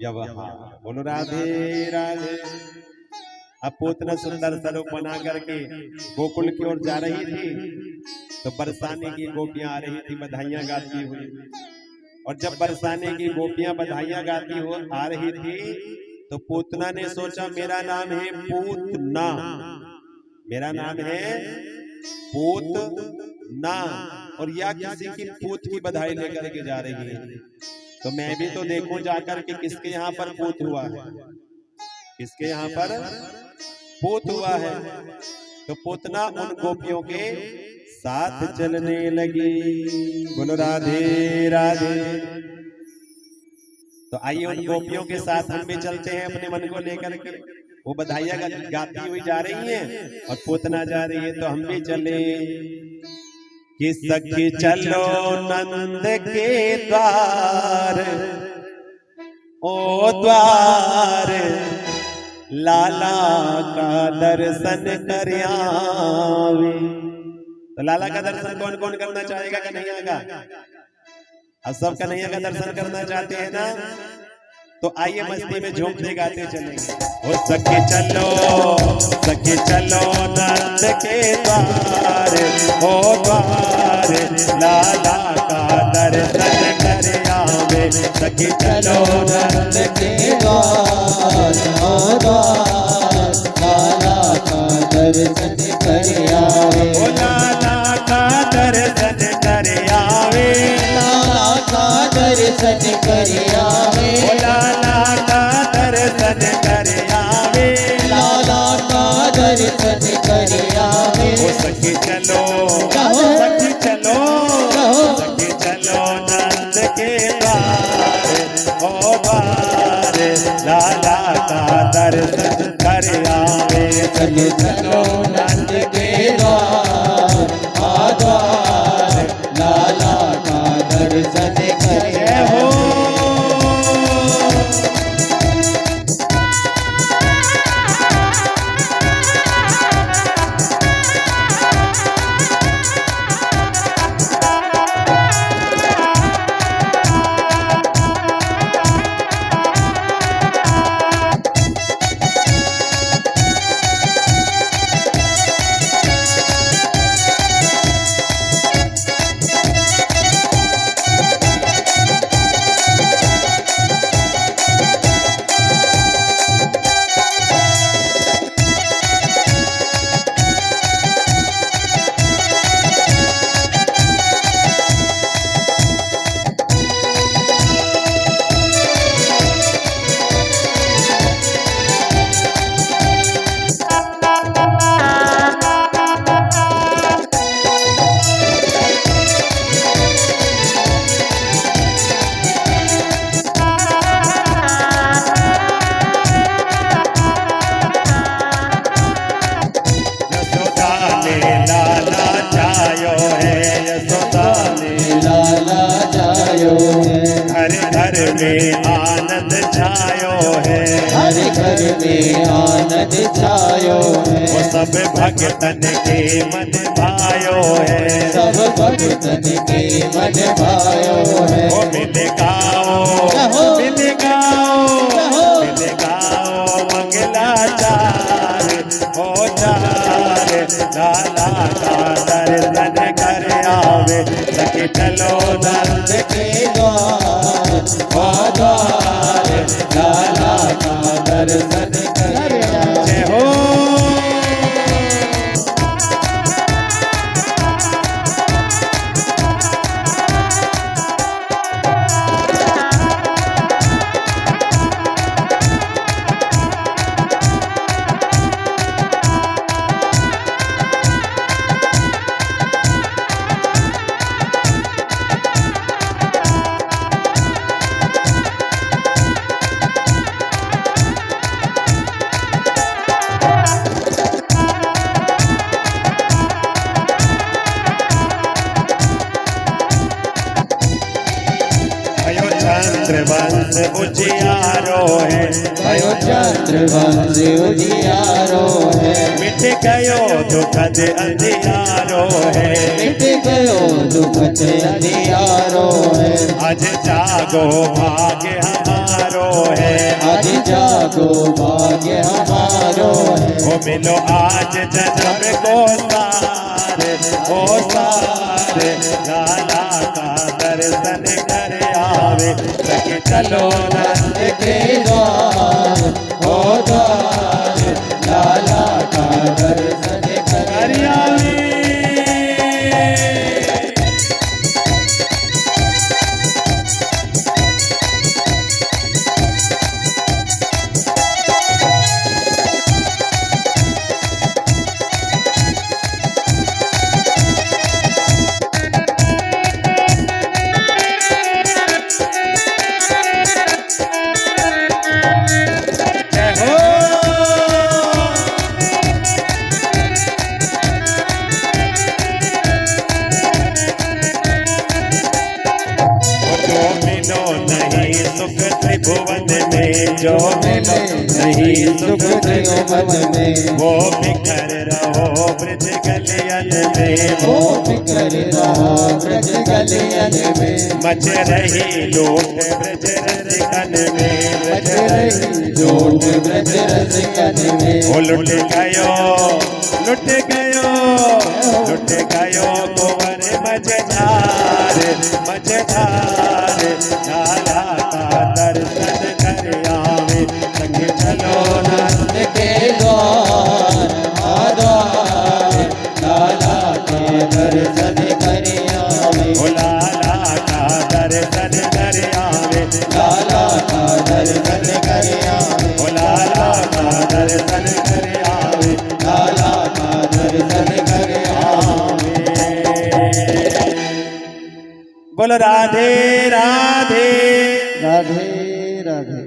[SPEAKER 1] व्यवहार। बोलो राधे राधे। अब पूतना सुंदर स्वरूप बना करके गोकुल की ओर जा रही थी, तो बरसाने की गोपियां आ रही थी बधाइयां गाती हुई। और जब बरसाने की गोपियां बधाइयां गाती हुई आ रही थी, तो पूतना ने सोचा मेरा नाम है पूतना, मेरा नाम है पूतना, और या किसी की पूत की बधाई लेकर के जा रही है, तो मैं भी तो देखूं जाकर के किसके यहाँ पर पूत हुआ है, किसके यहाँ पर पूत हुआ है। तो पूतना उन गोपियों के साथ चलने लगी। बोलो राधे राधे। तो आइए उन गोपियों के साथ हम भी चलते हैं अपने मन को लेकर के। वो बधाइयां गाती हुई जा रही हैं और पूतना जा रही है, तो हम भी चले। कि सखी चलो नंद के द्वार, ओ द्वार लाला का दर्शन कर आवे। तो लाला का दर्शन कौन कौन करना चाहेगा? कन्हैया का। अब सब कन्हैया का दर्शन करना चाहते हैं ना, तो आइए मस्ती में झूमते गाते चलेंगे। ओ सखी चलो नंद के द्वार, ओ द्वार लाला का दर्शन कर आवे। सखी चलो नंद के
[SPEAKER 2] द्वार, ओ द्वार लाला का दर्शन कर आवे।
[SPEAKER 1] ओ लाला का दर्शन कर आवे,
[SPEAKER 2] लाला का दर्शन कर आवे।
[SPEAKER 1] ओ लाला का दर्शन कर आवे,
[SPEAKER 2] लाला का दर्शन कर आवे।
[SPEAKER 1] ओ सखी चलो, सखी चलो, सखी चलो नंद के द्वार, ओ द्वार लाला का दर्शन कर आवे।
[SPEAKER 2] सखी चलो नंद के द्वार, आ द्वार लाला का दर्शन कर आवे।
[SPEAKER 1] घर में आनंद छायो है,
[SPEAKER 2] हर घर में आनंद छायो है।
[SPEAKER 1] वो सब भक्तन के मन भायो है,
[SPEAKER 2] सब भक्तन के मन भायो है।
[SPEAKER 1] वो मिल गाओ, मिल गाओ, मिल गाओ मंगलाचार, हो चार लाला का दर्शन कर आवे। सखी चलो नंद
[SPEAKER 2] के द्वार द्वार लाला का दर्शन कर आओ।
[SPEAKER 1] जय हो। चंद्रवंश उजियारो है,
[SPEAKER 2] भयो चंद्रवंश उजियारो है,
[SPEAKER 1] मिट गयो दुखद अंधियारो है,
[SPEAKER 2] मिट गयो दुखद अंधियारो है।
[SPEAKER 1] आज जागो भाग्य हमारो है,
[SPEAKER 2] आज जागो भाग्य हमारो है।
[SPEAKER 1] वो मिलो आज जन्म को सारे, ओ सारे लाला का दर्शन कर आवे। सखी चलो नंद
[SPEAKER 2] के द्वार ओ द्वार लाला का दर्शन कर
[SPEAKER 1] आवे। त्रिभुवन में जो मिलो
[SPEAKER 2] नहीं सुख त्रिभुवन में,
[SPEAKER 1] वो बिखर रहो ब्रज गलियन में,
[SPEAKER 2] वो बिखर रहो ब्रज गलियन में।
[SPEAKER 1] मच रही लूट ब्रज रसिकन में,
[SPEAKER 2] मच रही लूट ब्रज रसिकन में।
[SPEAKER 1] वो लुट गयो लुट गयो लुट गयो कुंवर मझधार मझधार लाला का दर्शन कर आवे। सखी चलो नंद
[SPEAKER 2] के द्वार द्वार लाला का दर्शन कर आवे।
[SPEAKER 1] ओ लाला का दर्शन कर आवे,
[SPEAKER 2] लाला का दर्शन कर आवे।
[SPEAKER 1] ओ लाला का दर्शन कर आवे,
[SPEAKER 2] लाला का दर्शन कर आवे।
[SPEAKER 1] बोलो राधे राधे
[SPEAKER 2] राधे राधे।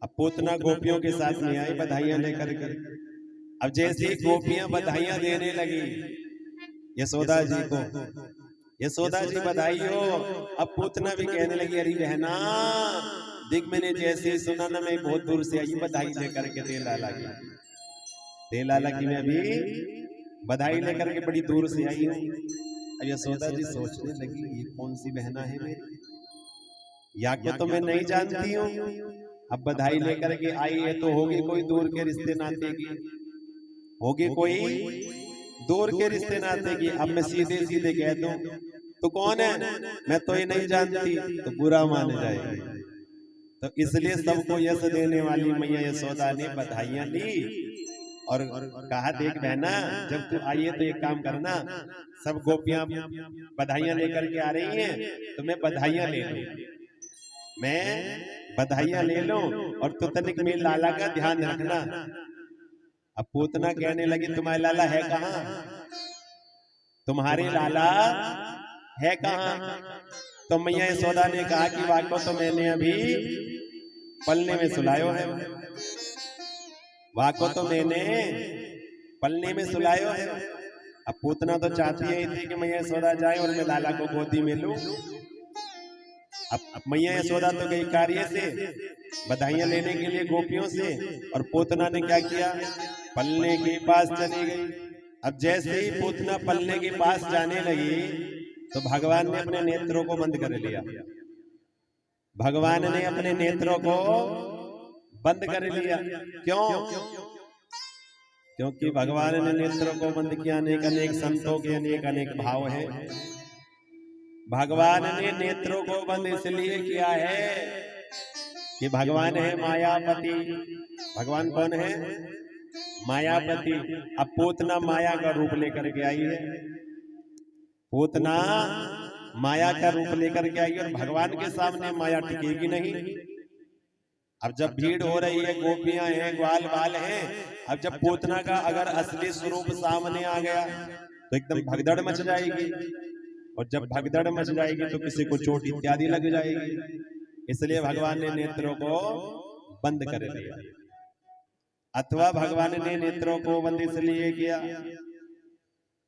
[SPEAKER 1] अब पूतना गोपियों के साथ में आई बधाइयां लेकर के। अब जैसी गोपियां बधाइयां देने लगी यशोदा जी को, यशोदा जी बधाई हो। अब पूतना भी कहने लगी अरे बहना दिख मैंने जैसे सुना ना मैं बहुत दूर से आई बधाई लेकर के दे लाला की, दे लाला की मैं अभी बधाई लेकर के बड़ी दूर से आई हूँ। अब यशोदा जी सोचने लगी ये कौन सी बहना है मेरी, या को तो मैं नहीं जानती हूँ। अब बधाई लेकर के आई है तो होगी कोई दूर के रिश्ते नाते की, होगी कोई दूर के रिश्ते नाते की। अब मैं सीधे सीधे कह दूं तो कौन है, मैं तो ये नहीं जानती तो बुरा मान जाएगी। तो इसलिए सबको यश देने वाली मैया यशोदा ने बधाइयां ली और कहा देख बहना जब तू आई है तो एक काम करना, सब गोपियां बधाइयां लेकर के आ रही हैं तो मैं बधाइयां ले लूं, मैं बधाइयां ले लूं और तू तनिक मेरे लाला का ध्यान रखना। अब पूतना कहने लगी तुम्हारे लाला है कहाँ, तुम्हारे लाला है कहाँ। तो मैया यशोदा ने कहा कि वाको तो मैंने अभी पलने में सुलायो है, वाको तो मैंने पलने में सुलायो है। अब पूतना तो चाहती है थी कि मैया यशोदा जाए और मैं लाला को गोदी में लूं। अब मैया यशोदा तो गई कार्य से बधाइयां लेने के लिए गोपियों से, और पूतना ने क्या किया पलने के पास चली गई। अब जैसे ही पूतना पलने के पास जाने लगी तो भगवान ने अपने नेत्रों को बंद कर लिया, भगवान ने अपने नेत्रों को बंद कर लिया। क्यों? क्योंकि भगवान ने नेत्रों को बंद किया। अनेक अनेक संतों के अनेक अनेक भाव हैं। भगवान ने नेत्रों को बंद इसलिए किया है कि भगवान है मायापति। भगवान कौन है? मायापति। अब पूतना माया का रूप लेकर के आई है, पूतना माया का रूप लेकर के आई है, और भगवान के सामने माया टिकेगी नहीं। अब जब भीड़ हो रही है, गोपियां हैं, ग्वाल बाल हैं, अब जब पूतना का अगर असली स्वरूप सामने आ गया तो एकदम भगदड़ मच जाएगी, और जब भगदड़ मच जाएगी तो किसी को चोट इत्यादि लग जाएगी। इसलिए भगवान ने नेत्रों को बंद कर दिया। अथवा भगवान ने नेत्रों को बंद इसलिए किया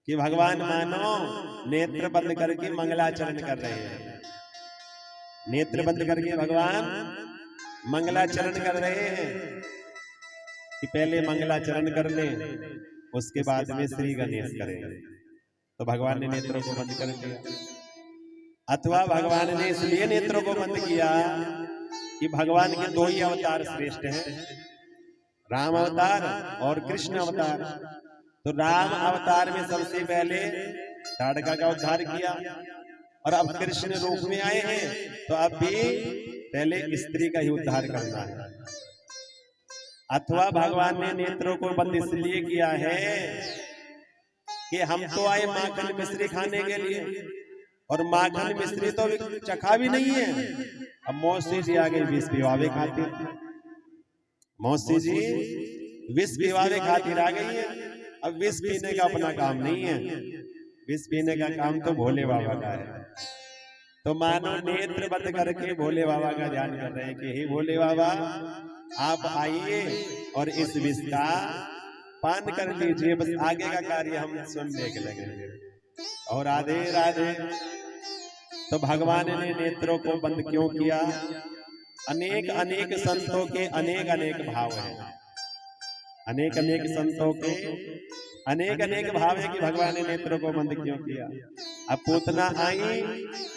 [SPEAKER 1] कि भगवान मानो नेत्र बंद करके मंगलाचरण कर रहे हैं। नेत्र बंद करके भगवान मंगलाचरण कर रहे हैं कि पहले मंगलाचरण कर ले, उसके बाद में श्री गणेश करेंगे। तो भगवान ने नेत्रों को बंद कर दिया। अथवा भगवान ने इसलिए नेत्रों को बंद किया कि भगवान के दो ही अवतार श्रेष्ठ हैं, राम अवतार और कृष्ण अवतार। तो राम अवतार में सबसे पहले ताड़का का उद्धार किया, और अब कृष्ण रूप में आए हैं तो अब भी पहले स्त्री का ही उद्धार करना है। अथवा भगवान ने नेत्रों को बंद इसलिए किया है कि हम तो आए माखन मिश्री खाने के लिए, और माखन मिश्री तो चखा भी नहीं है। अब मौसी जी आ गई विष पिवावे खातिर, मौसी जी विष पिवावे खातिर आ गई है। अब विष पीने का अपना काम नहीं है, विष पीने का काम तो भोले बाबा का है। तो मानो नेत्र बंद करके भोले बाबा का ध्यान कर रहे हैं कि हे भोले बाबा आप आइए और इस विष का पान कर लीजिए, बस आगे का कार्य हम सुनने के लगे। और राधे राधे। तो भगवान ने नेत्रों को बंद क्यों किया? अनेक अनेक संतों के अनेक अनेक भाव हैं, अनेक अनेक संतों के अनेक अनेक भाव है कि भगवान ने नेत्रों को बंद क्यों किया। अब पूतना आई,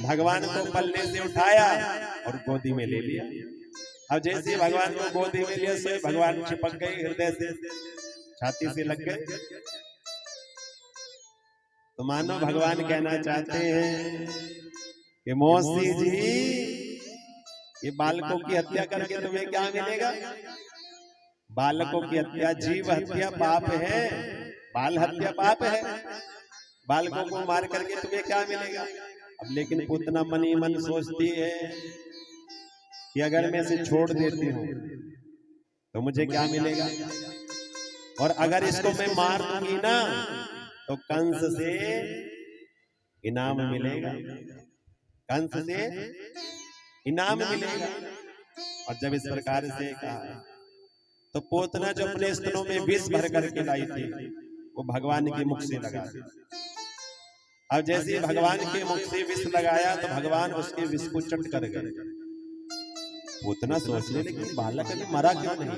[SPEAKER 1] भगवान को पल्ले से उठाया और गोदी में ले लिया। अब जैसे भगवान को गोदी में लिया से भगवान चिपक गए, हृदय से छाती से लग गए। तो मानो भगवान कहना चाहते हैं कि मौसी जी ये बालकों की हत्या करके तुम्हें क्या मिलेगा? बालकों की हत्या जीव हत्या पाप है, बाल हत्या पाप है, बालकों को मार करके तुम्हें क्या मिलेगा? अब लेकिन पूतना मन ही मन सोचती है कि अगर मैं इसे छोड़ देती हूँ तो मुझे क्या मिलेगा, और अगर इसको मैं मार दूंगी ना तो कंस से इनाम मिलेगा, कंस से इनाम मिलेगा। और जब इस प्रकार से कहा तो पोतना जो अपने स्तनों में विष भर करके लाई थी वो भगवान के मुख से लगा दी। अब जैसे भगवान के मुख से विष लगाया तो भगवान उसके विष को चट कर गए। पोतना सोचने लेकिन बालक अभी मरा क्यों नहीं?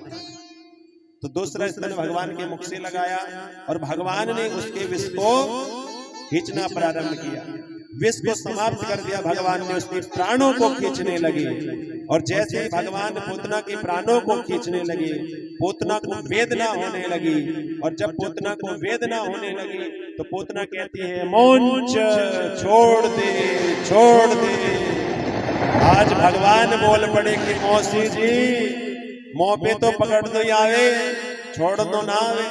[SPEAKER 1] तो दूसरा स्तन भगवान के मुख से लगाया और भगवान ने उसके विष को खींचना प्रारंभ किया, विष को समाप्त कर दिया। भगवान ने उसके प्राणों को खींचने लगे, और जैसे भगवान पूतना के प्राणों को खींचने लगे पूतना को वेदना होने लगी, और जब पूतना को वेदना होने लगी तो पूतना कहती है मोंच छोड़ दे, छोड़ दे। आज भगवान बोल पड़े कि मौसी जी मुंह पे तो पकड़ दो आवे, छोड़ दो ना आवे।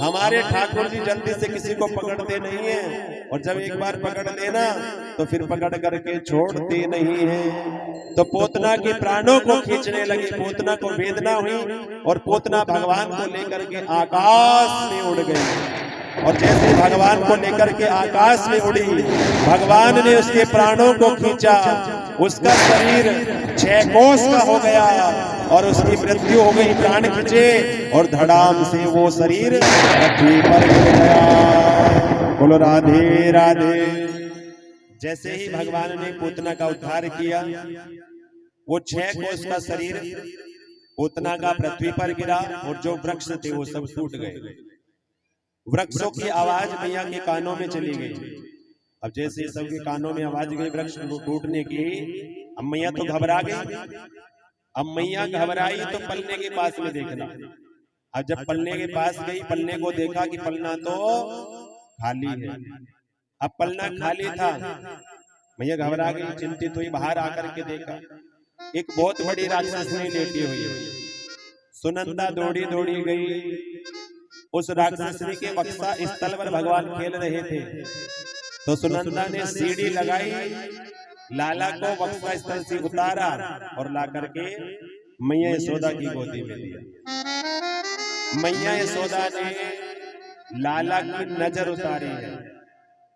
[SPEAKER 1] हमारे ठाकुर जी जल्दी से किसी को पकड़ते नहीं है, और जब एक बार पकड़ लेना तो फिर पकड़ करके छोड़ते नहीं है। तो पोतना के प्राणों को खींचने लगी, पोतना को वेदना हुई और पोतना भगवान को लेकर के आकाश में उड़ गई। और जैसे भगवान को लेकर के आकाश में उड़ी, भगवान ने उसके प्राणों को खींचा, उसका शरीर 6 कोस का हो गया और उसकी मृत्यु हो गई। प्राण खींचे और धड़ाम से वो शरीर पृथ्वी पर गिर गया। बोलो राधे राधे। जैसे ही भगवान ने पूतना का उद्धार किया, वो 6 कोस का शरीर पूतना का पृथ्वी पर गिरा और जो वृक्ष थे वो सब टूट गए। वृक्षों की आवाज मैया के कानों में चली गई। अब जैसे सबके कानों में आवाज गई वृक्ष टूटने की, अब मैया तो घबरा गई। अब मैया घबराई तो पलने के पास में देखना। अब जब पलने के पास गई, पलने को देखा कि पलना तो खाली है। अब पलना खाली था, मैया घबरा गई, चिंतित हुई, बाहर आकर के देखा एक बहुत बड़ी राक्षसनी लेटी हुई है। सुनंदा दौड़ी दौड़ी गई, उस राक्षसनी के बक्सा स्थल पर भगवान खेल रहे थे, तो सुनंदा ने सीढ़ी लगाई, लाला को बक्सा स्थल से उतारा और ला करके मैया यशोदा की गोदी में दिया। मैया यशोदा ने लाला की नजर उतारी है,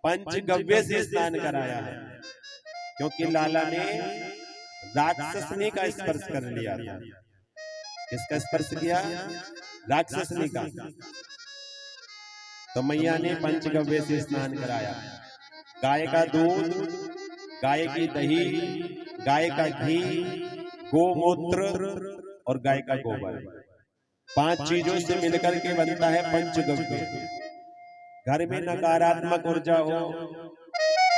[SPEAKER 1] पंचगव्य से स्नान कराया है, क्योंकि लाला ने राक्षसनी का स्पर्श कर लिया था। किसका स्पर्श किया? राक्षसनी का। तो मैया ने पंचगव्य से स्नान कराया। गाय का दूध, गाय की दही, गाय का घी, गोमूत्र और गाय का गोबर, 5 चीजों से मिलकर के बनता है पंचगव्य। घर में नकारात्मक ऊर्जा हो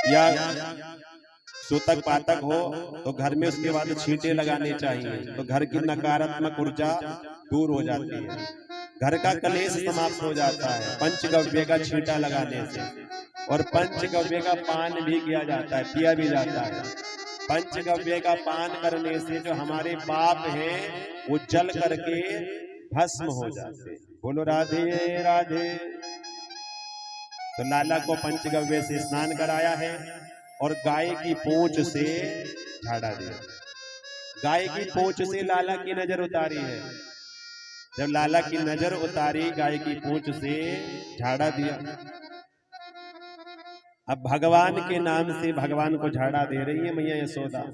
[SPEAKER 1] या सूतक पातक हो तो घर में उसके बाद छींटे लगाने चाहिए, तो घर की नकारात्मक ऊर्जा दूर हो जाती है, घर का कलेश समाप्त हो जाता है पंचगव्य का छींटा लगाने से। और पंचगव्य का पान भी किया जाता है, पिया भी जाता है। पंचगव्य का पान करने से जो हमारे पाप हैं वो जल करके भस्म हो जाते हैं। बोलो राधे राधे। तो लाला को पंचगव्य से स्नान कराया है और गाय की पूंछ से झाड़ा दिया। गाय की पूंछ से लाला की नजर उतारी है। जब लाला की नजर उतारी, गाय की पूंछ से झाड़ा दिया। अब भगवान के नाम से भगवान को झाड़ा दे रही है मैया यशोदा।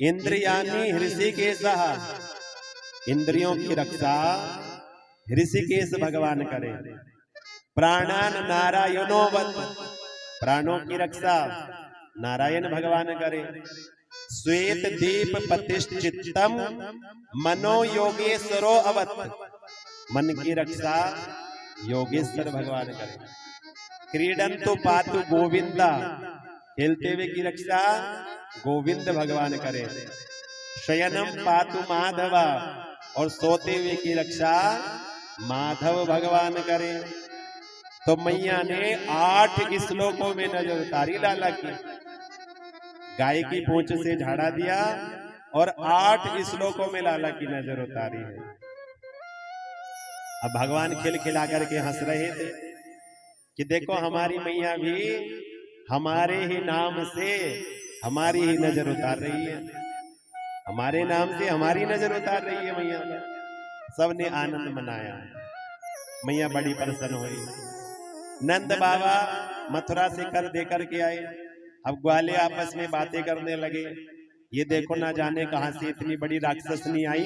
[SPEAKER 1] इंद्रियानी हृषिकेशः, इंद्रियों की रक्षा हृषिकेश भगवान करे। प्राणान नारायणोवत, प्राणों की रक्षा नारायण भगवान करे। श्वेत दीप प्रतिष्ठितम मनो योगेश्वरो अवत, मन की रक्षा योगेश्वर भगवान करे। क्रीडंतु पातु गोविंदा, खेलते हुए की रक्षा गोविंद भगवान करे। शयनम पातु माधवा, और सोते हुए की रक्षा माधव भगवान करे। तो मैया ने 8 श्लोकों में नजर उतारी लाला की। गाय की पूंछ से झाड़ा दिया और 8 श्लोकों में लाला की नजर उतारी है। अब भगवान खिलखिला करके हंस रहे थे कि देखो हमारी मैया भी हमारे ही नाम से हमारी ही नजर उतार रही है, हमारे नाम से हमारी नजर उतार रही है मैया। सबने आनंद मनाया, मैया बड़ी प्रसन्न हुई। नंद बाबा मथुरा से कर दे करके आए। अब ग्वाले आपस में बातें करने लगे, ये देखो ना जाने कहां से इतनी बड़ी राक्षसनी आई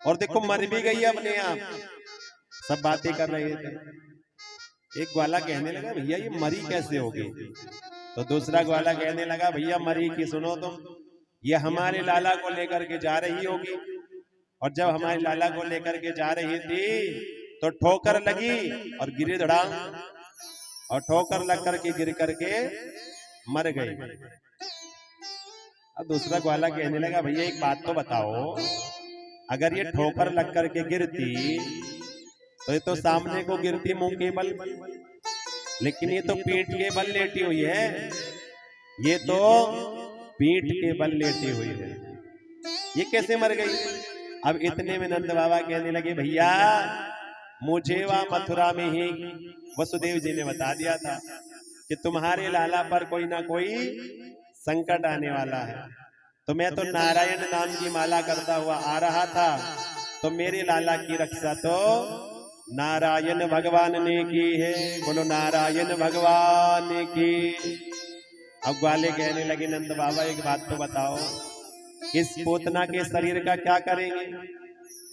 [SPEAKER 1] और देखो मर भी गई अपने आप। सब बातें कर रहे थे। एक ग्वाला कहने लगा भैया ये मरी कैसे होगी? तो दूसरा ग्वाला कहने लगा भैया मरी की सुनो तुम, ये हमारे लाला को लेकर के जा रही होगी, और जब हमारे लाला को लेकर के जा रही थी तो ठोकर लगी और गिरी धड़ाम, और ठोकर लग करके गिर करके मर गई। अब दूसरा ग्वाला कहने लगा भैया एक बात तो बताओ, अगर ये ठोकर लग करके गिरती तो ये तो सामने को गिरती मुंह के बल, लेकिन ये तो पीठ के बल लेटी हुई है, ये तो पीठ के बल लेटी हुई है, ये कैसे मर गई? अब इतने में नंद बाबा कहने लगे भैया मुझे वहां मथुरा में ही वसुदेव जी ने बता दिया था कि तुम्हारे लाला पर कोई ना कोई संकट आने वाला है, तो मैं तो नारायण नाम की माला करता हुआ आ रहा था, तो मेरे लाला की रक्षा तो नारायण भगवान ने की है। बोलो नारायण भगवान की। अब ग्वाले कहने लगे नंद बाबा एक बात तो बताओ, इस पोतना के शरीर का क्या करेंगे?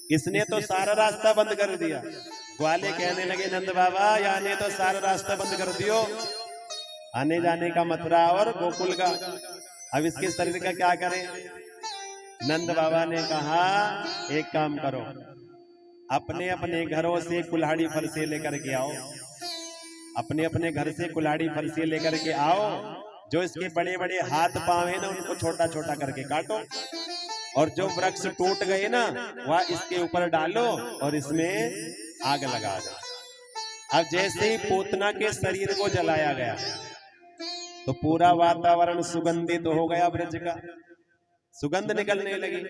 [SPEAKER 1] इसने तो सारा रास्ता बंद कर दिया। ग्वाले कहने लगे नंद बाबा याने तो सारा रास्ता बंद कर दियो, आने जाने का मथुरा और गोकुल का, अब इसके शरीर का क्या करें? नंद बाबा ने कहा एक काम करो, अपने अपने घरों से कुल्हाड़ी फरसे लेकर के आओ, अपने अपने घर से कुल्हाड़ी फरसे लेकर के आओ, जो इसके बड़े बड़े हाथ पांव है ना उनको छोटा छोटा करके काटो, और जो वृक्ष टूट गए ना वह इसके ऊपर डालो और इसमें आग लगा दो। अब जैसे ही पूतना के शरीर को जलाया गया, तो पूरा वातावरण सुगंधित हो गया ब्रज का, सुगंध निकलने लगी।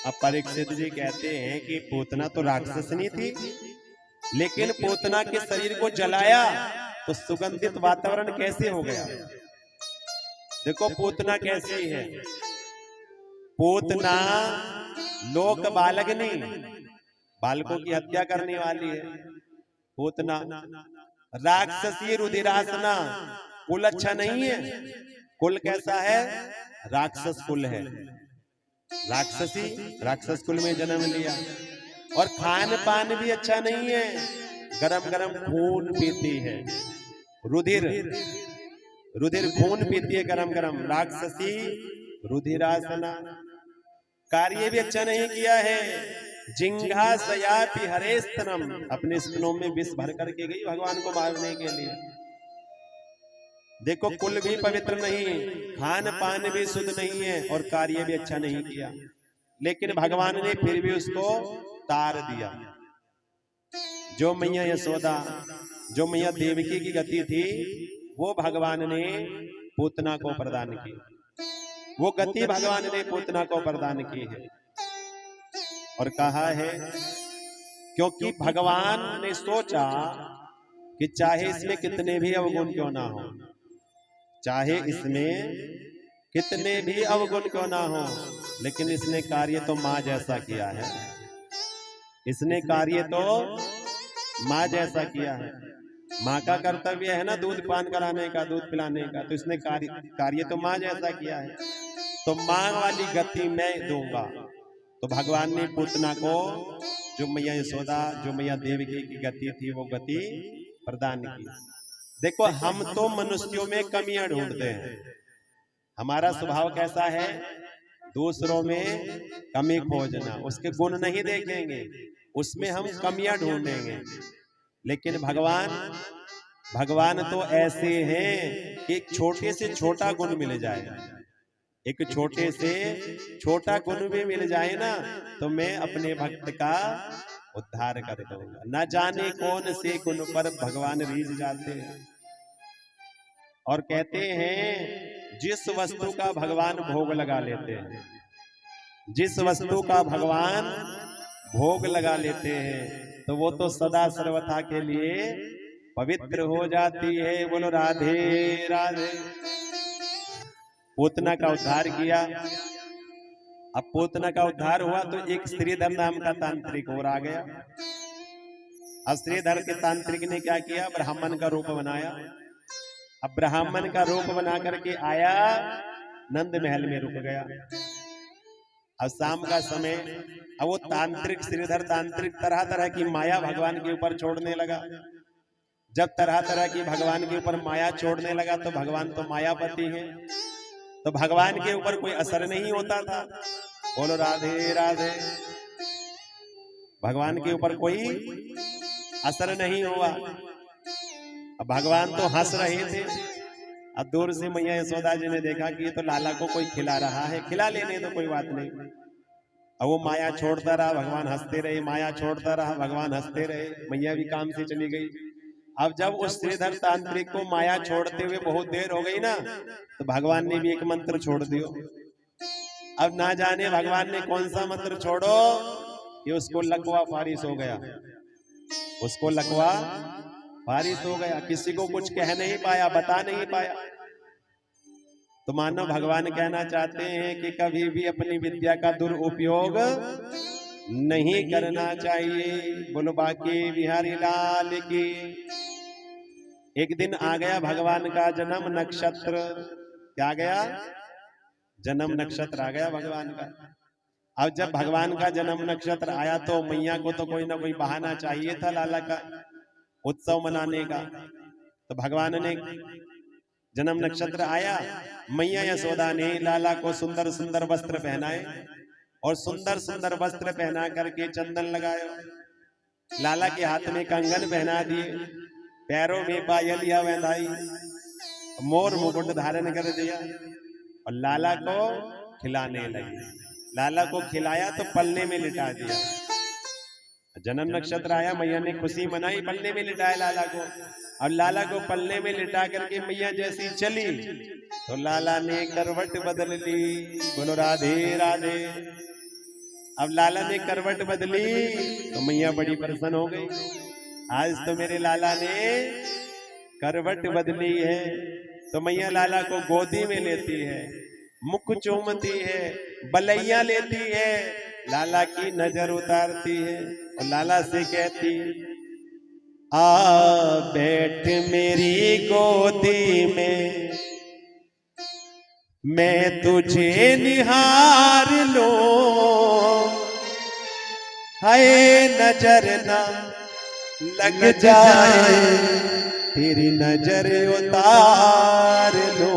[SPEAKER 1] अब परीक्षित जी कहते हैं कि पूतना तो राक्षसनी थी, लेकिन पूतना के शरीर को जलाया तो सुगंधित वातावरण कैसे हो गया। देखो पूतना कैसी है, पूतना लोक बालकनी, बालकों की हत्या करने वाली है पूतना। राक्षसी रुधिरासना, कुल अच्छा नहीं है, कुल कैसा है, राक्षस कुल है, राक्षसी राक्षस कुल में जन्म लिया। और खान पान भी अच्छा नहीं है, गरम गरम खून पीती है, रुधिर रुधिर खून पीती है गरम गरम, राक्षसी रुधिरासना। कार्य भी अच्छा नहीं किया है, जिंघा सयापि हरेस्तनम, अपने स्तनों में विष भर करके गई भगवान को मारने के लिए। देखो कुल भी पवित्र नहीं, खान पान भी शुद्ध नहीं है, और कार्य भी अच्छा नहीं किया, लेकिन भगवान ने फिर भी उसको तार दिया। जो मैया यशोदा, जो मैया देवकी की गति थी, वो भगवान ने पूतना को प्रदान की, वो गति भगवान ने पूतना को प्रदान की है। और कहा है क्योंकि भगवान ने सोचा कि चाहे इसमें कितने भी अवगुण क्यों ना हो, चाहे इसमें कितने भी अवगुण क्यों ना हो, लेकिन इसने कार्य तो मां जैसा किया है, इसने कार्य तो मां जैसा किया है। मां का कर्तव्य है ना दूध पान कराने का, दूध पिलाने का, तो इसने कार्य तो मां जैसा किया है, तो मां वाली गति मैं दूंगा। तो भगवान ने पूतना को, जो मैया यशोदा, जो मैया देवकी की गति थी, वो गति प्रदान की। देखो हम तो मनुष्यों में कमियां ढूंढते हैं, हमारा स्वभाव कैसा है, दूसरों में कमी खोजना, उसके गुण नहीं देखेंगे, उसमें हम कमियां ढूंढेंगे। लेकिन भगवान तो ऐसे हैं कि छोटे से छोटा गुण मिल जाए, एक छोटे से छोटा गुण भी मिल जाए ना, तो मैं अपने भक्त का उद्धार कर दूंगा। न जाने कौन से गुण पर भगवान रीझ जाते हैं। और कहते हैं जिस वस्तु का भगवान भोग लगा लेते हैं, जिस वस्तु का भगवान भोग लगा लेते हैं, तो वो तो सदा सर्वथा के लिए पवित्र हो जाती है। बोलो राधे राधे। पूतना का उद्धार किया। अब पूतना का उद्धार हुआ तो एक श्रीधर नाम का तांत्रिक और आ गया। अब श्रीधर के तांत्रिक ने क्या किया, ब्राह्मण का रूप बनाया। अब ब्राह्मण का रूप बना करके आया, नंद महल में रुक गया। अब शाम का समय, अब वो तांत्रिक श्रीधर तांत्रिक तरह तरह की माया भगवान के ऊपर छोड़ने लगा। जब तरह तरह की भगवान के ऊपर माया छोड़ने लगा तो भगवान तो मायापति है, तो भगवान के ऊपर कोई असर नहीं होता था। बोलो राधे राधे। भगवान के ऊपर कोई असर नहीं हुआ। अब भगवान तो हंस रहे थे। अब दूर से मैया यशोदा जी ने देखा कि ये तो लाला को कोई खिला रहा है, खिला लेने तो कोई बात नहीं। अब वो माया छोड़ता रहा, भगवान हंसते रहे, माया छोड़ता रहा, भगवान हंसते रहे, मैया भी काम से चली गई। अब जब उस श्रीधर तांत्रिक को माया छोड़ते हुए बहुत देर हो गई ना, तो भगवान ने भी एक मंत्र छोड़ दियो। अब ना जाने भगवान ने कौन सा मंत्र छोड़ो कि उसको लकवा फारिश हो गया, उसको लकवा फारिश हो गया। किसी को कुछ कह नहीं पाया, बता नहीं पाया। तो मानो भगवान कहना चाहते हैं कि कभी भी अपनी विद्या का दुरुपयोग नहीं करना चाहिए। बोलो बाकी बिहारी लाल की। एक दिन आ गया भगवान का जन्म नक्षत्र। क्या गया? जन्म नक्षत्र आ गया भगवान का। अब जब भगवान का जन्म नक्षत्र आया तो मैया को तो कोई ना कोई बहाना चाहिए था लाला का उत्सव मनाने का। तो भगवान ने जन्म नक्षत्र आया, मैया यशोदा ने लाला को सुंदर सुंदर वस्त्र पहनाए और सुंदर सुंदर वस्त्र पहना करके चंदन लगाए, लाला के हाथ में कंगन पहना दिए, पैरों में पायलिया बंधाई, मोर मुकुट धारण कर दिया और लाला को खिलाने लगी। लाला को खिलाया तो पल्ले में लिटा दिया। जन्म नक्षत्र आया, मैया ने खुशी मनाई, पल्ले में लिटाया लाला को। और लाला को पल्ले में लिटा करके मैया जैसी चली तो लाला ने करवट बदल ली। बोलो राधे राधे। अब लाला ने करवट बदली तो मैया बड़ी प्रसन्न हो गई। आज तो मेरे लाला ने करवट बदली है। तो मैया लाला को गोदी में लेती है, मुख चूमती है, बलैया लेती है, लाला की नजर उतारती है और लाला से कहती, आ बैठ मेरी गोदी में, मैं तुझे निहार लो, हाय नजर ना लग जाए, तेरी नजर उतार लो।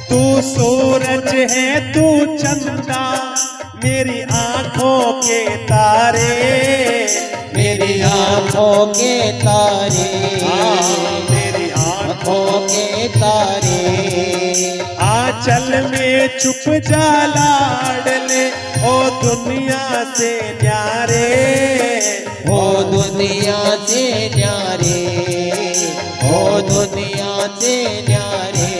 [SPEAKER 1] तू सूरज है तू चंदा, मेरी आंखों के तारे,
[SPEAKER 2] मेरी आंखों के तारे,
[SPEAKER 1] मेरी
[SPEAKER 2] आंखों के तारे।
[SPEAKER 1] आंचल में छुप जा लाडले, ओ दुनिया से न्यारे,
[SPEAKER 2] ओ दुनिया से न्यारे, ओ दुनिया से न्यारे।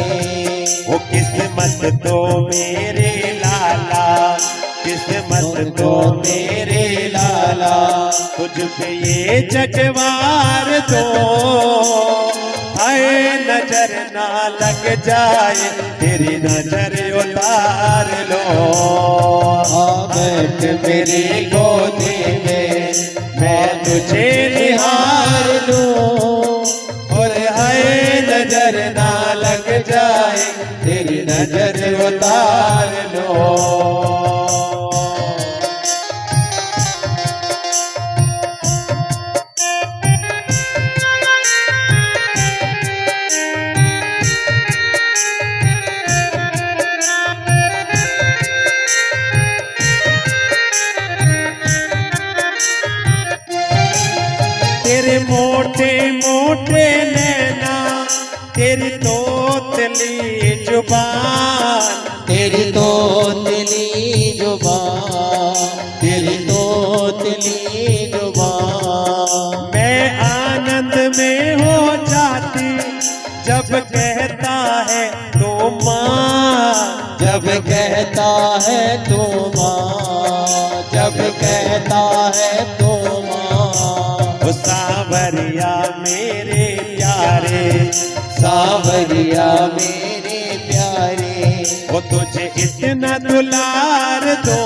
[SPEAKER 1] वो किस्मत तो मेरे लाला, किस्मत तो मेरे लाला, तुझ पे ये जगवार दो, हाय नजर ना लग जाए, तेरी नजर उतार लो।
[SPEAKER 2] आ बैठ मेरी गोदी में, मैं तुझे निहार लूं,
[SPEAKER 1] और हाय नजर ना लग जाए, तेरी नजर उतार लो। तेरे मोटे मोटे नैना, तेरी तोतली जुबान,
[SPEAKER 2] तेरी तोतली जुबान, तेरी तोतली जुबान।
[SPEAKER 1] मैं आनंद में हो जाती जब कहता है तो माँ,
[SPEAKER 2] जब कहता है तो माँ, जब कहता है तो माँ।
[SPEAKER 1] सावरिया मेरे प्यारे,
[SPEAKER 2] सावरिया मेरे प्यारे,
[SPEAKER 1] वो तुझे इतना दुलार दो,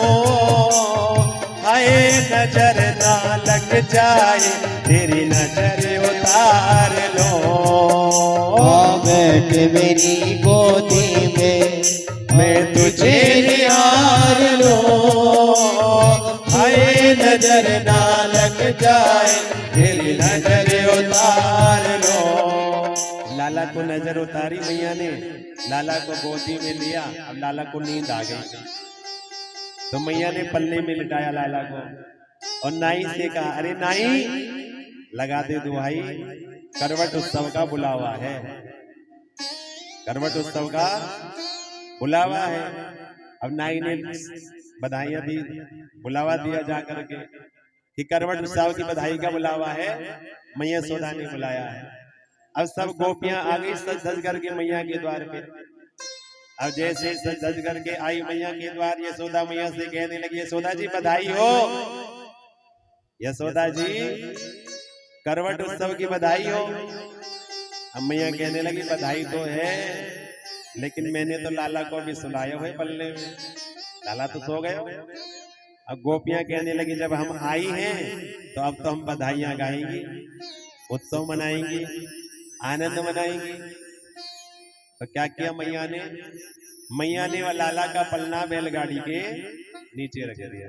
[SPEAKER 1] हाय नजर ना लग जाए, तेरी नजर उतार लो।
[SPEAKER 2] आ बैठ मेरी गोदी में,
[SPEAKER 1] मैं तुझे
[SPEAKER 2] निहार लो,
[SPEAKER 1] हाय नजर ना लग जाए, तेरी नजर उतार लो। लाला को नजर उतारी मैया ने, लाला को गोदी में लिया। अब लाला को नींद आ गई तो मैया ने पल्ले में लिटाया लाला को और नाई से कहा, अरे नाई लगा दे दुहाई, करवट उत्सव का बुलावा है, करवट उत्सव का बुलावा है। अब नाई ने बधाइयां दी, बुलावा दिया जा करके कि करवट उत्सव की बधाई का बुलावा है, मैया यशोदा ने बुलाया है। अब सब गोपियां आ गई सज धज करके मैया के द्वार पे। अब जैसे सज धज करके आई मैया के द्वार, यशोदा मैया से कहने लगी, यशोदा जी बधाई हो, यशोदा जी करवट उत्सव की बधाई हो। अब मैया कहने लगी, बधाई तो है, लेकिन मैंने तो लाला को भी सुलाया हुए पल्ले में, लाला तो सो गए। अब गोपियां कहने लगी, जब हम आई हैं तो अब तो हम बधाइयां गाएंगी, उत्सव मनाएंगी, आनंद मनाएंगी। तो क्या किया मैया ने, मैया ने लाला का पलना बैलगाड़ी के नीचे रख दिया।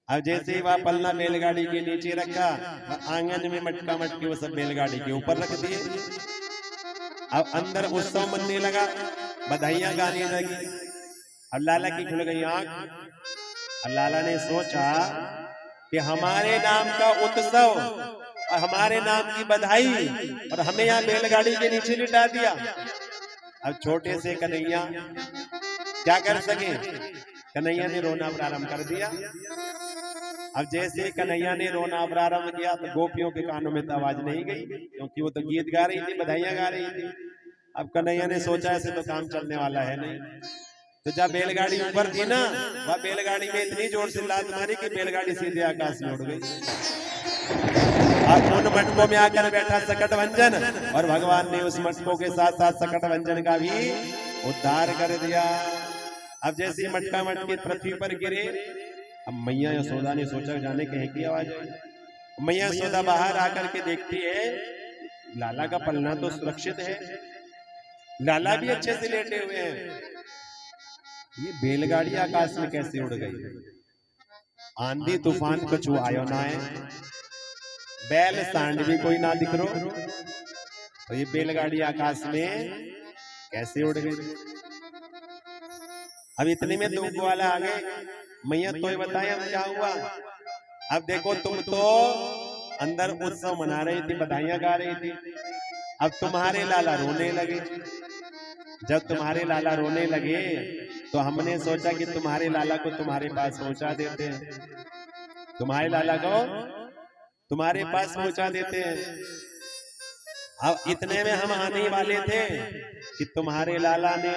[SPEAKER 1] अब जैसे ही वह पलना बैलगाड़ी के नीचे रखा, आंगन में मटका मटके वो सब बैलगाड़ी के ऊपर रख दिए। अब अंदर उत्सव मनने लगा, बधाइयां गाने लगी। अब लाला की खुल गई आंख। अब लाला ने सोचा कि हमारे नाम का उत्सव और हमारे नाम की बधाई, और हमें यहाँ बैलगाड़ी के नीचे लिटा दिया। अब छोटे से कन्हैया क्या कर सके, कन्हैया ने रोना प्रारंभ कर दिया। अब जैसे कन्हैया ने रोना प्रारंभ किया तो गोपियों के कानों में तो आवाज नहीं गई, क्योंकि वो तो गीत गा रही थी, बधाइयां गा रही थी। अब कन्हैया ने सोचा ऐसे तो काम चलने वाला है नहीं, तो जब बैलगाड़ी ऊपर थी ना, वह बैलगाड़ी में इतनी जोर से लात मारी कि बैलगाड़ी सीधे आकाश में उड़ गई। अब उन मटकों में आकर बैठा सकट भंजन, और भगवान ने उस मटकों के साथ साथ सकट भंजन का भी उद्धार कर दिया। अब जैसे मटका मटके पृथ्वी पर गिरे, अब मैया यशोदा ने सोचा जाने कहीं की आवाज है। मैया यशोदा बाहर आकर के देखती है, लाला का पलना तो सुरक्षित है, लाला भी अच्छे से लेटे हुए हैं, ये बैलगाड़ी आकाश में कैसे उड़ गई? आंधी तूफान कछु आयो ना है, बैल सांड भी कोई ना दिख रो, तो ये बैलगाड़ी आकाश में कैसे उड़ गई? अब इतने में तो वाला आ गए, मैया तो बताया क्या हुआ। अब देखो तुम तो अंदर उत्सव मना रही थी, बधाइयां गा रही थी, अब तुम्हारे लाला रोने लगे। जब तुम्हारे लाला रोने लगे तो हमने सोचा कि तुम्हारे लाला को तुम्हारे पास पहुंचा देते हैं, तुम्हारे लाला को तुम्हारे पास पहुंचा देते हैं। अब इतने में हम आने वाले थे कि तुम्हारे लाला ने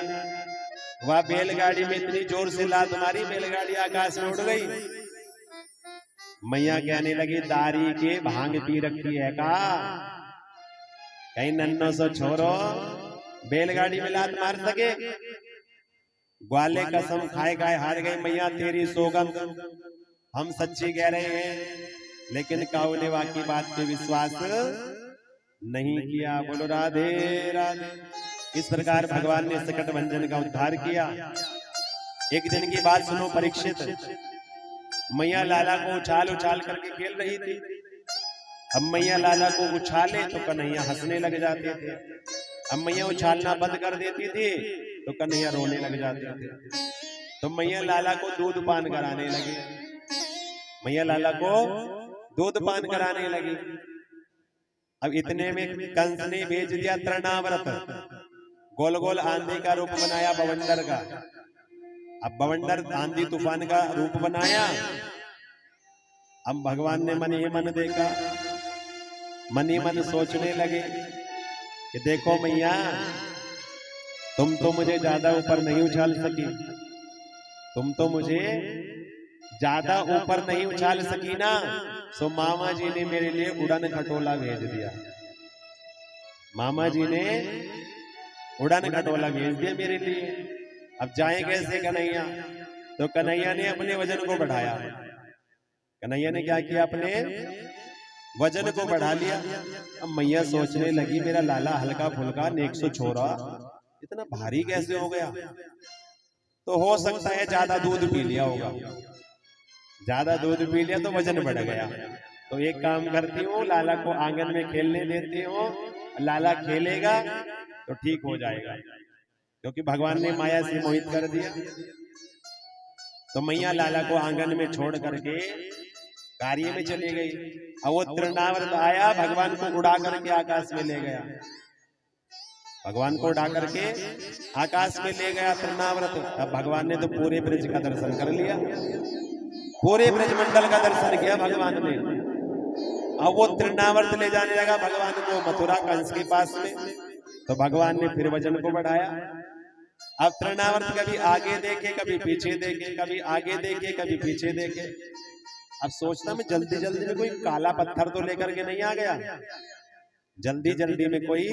[SPEAKER 1] वह बैलगाड़ी में इतनी जोर से लात मारी, बैलगाड़ी आकाश में उड़ गई। मैया कहने लगी, दारी के भांग पी रखी है का, कहीं नन्नो सो छोरो बैलगाड़ी में लात मार सके? ग्वाले कसम खाए खाए हार गई मैया, तेरी सौगंध हम सच्ची कह रहे हैं, लेकिन काऊ ने वाकी बात पे विश्वास नहीं किया। बोलो राधे राधे। इस प्रकार भगवान ने सकट भंजन का उद्धार किया। एक दिन की बात सुनो परीक्षित, मैया लाला को उछाल उछाल करके खेल रही थी। अब मैया लाला को उछाले तो कन्हैया हंसने लग जाते थे, अब मैया उछालना बंद कर देती थी तो कन्हैया रोने लग जाते थे। तो मैया लाला को दूध पान कराने लगी, मैया लाला को दूध पान कराने लगी। अब इतने में कंस ने भेज दिया तृणाव्रत, गोल गोल आंधी का रूप बनाया बवंडर का। अब बवंडर आंधी तूफान का रूप बनाया। अब भगवान ने मन ही मन देखा, मन ही मन सोचने लगे कि देखो मैया, तुम तो मुझे ज्यादा ऊपर नहीं उछाल सकी, तुम तो मुझे ज्यादा ऊपर नहीं उछाल सकी ना, सो मामा जी ने मेरे लिए उड़न खटोला भेज दिया। मामा जी ने उड़न खटोला भेज दिया मेरे लिए। अब जाए कैसे कन्हैया? तो कन्हैया ने अपने वजन को बढ़ाया। कन्हैया ने क्या किया? अपने वजन को बढ़ा लिया। अब मैया सोचने लगी, मेरा लाला हल्का फुल्का नेक सो छोरा इतना भारी कैसे हो गया? तो हो सकता है ज्यादा दूध पी लिया होगा, ज्यादा दूध पी लिया तो वजन बढ़ गया। तो एक काम करती हूँ, लाला को आंगन में खेलने देती हूँ, लाला खेलेगा तो ठीक हो जाएगा, क्योंकि भगवान ने माया से मोहित कर दिया। तो मैया लाला को आंगन में छोड़ करके कार्य में चली गई। अब वो तृणाव्रत आया, भगवान को उड़ा करके आकाश में ले गया, भगवान को उड़ा करके आकाश में ले गया तृणाव्रत। अब भगवान ने तो पूरे ब्रज का दर्शन कर लिया, पूरे ब्रज मंडल का दर्शन किया भगवान ने। अब वो तृणाव्रत ले जाने लगा भगवान को मथुरा कंस के पास में। तो भगवान ने फिर वजन को बढ़ाया। अब तृणाव्रत कभी आगे देखे, कभी पीछे देखे, कभी आगे देखे, कभी पीछे देखे। अब सोचता मैं जल्दी जल्दी में कोई काला पत्थर तो लेकर के नहीं आ गया, जल्दी जल्दी में कोई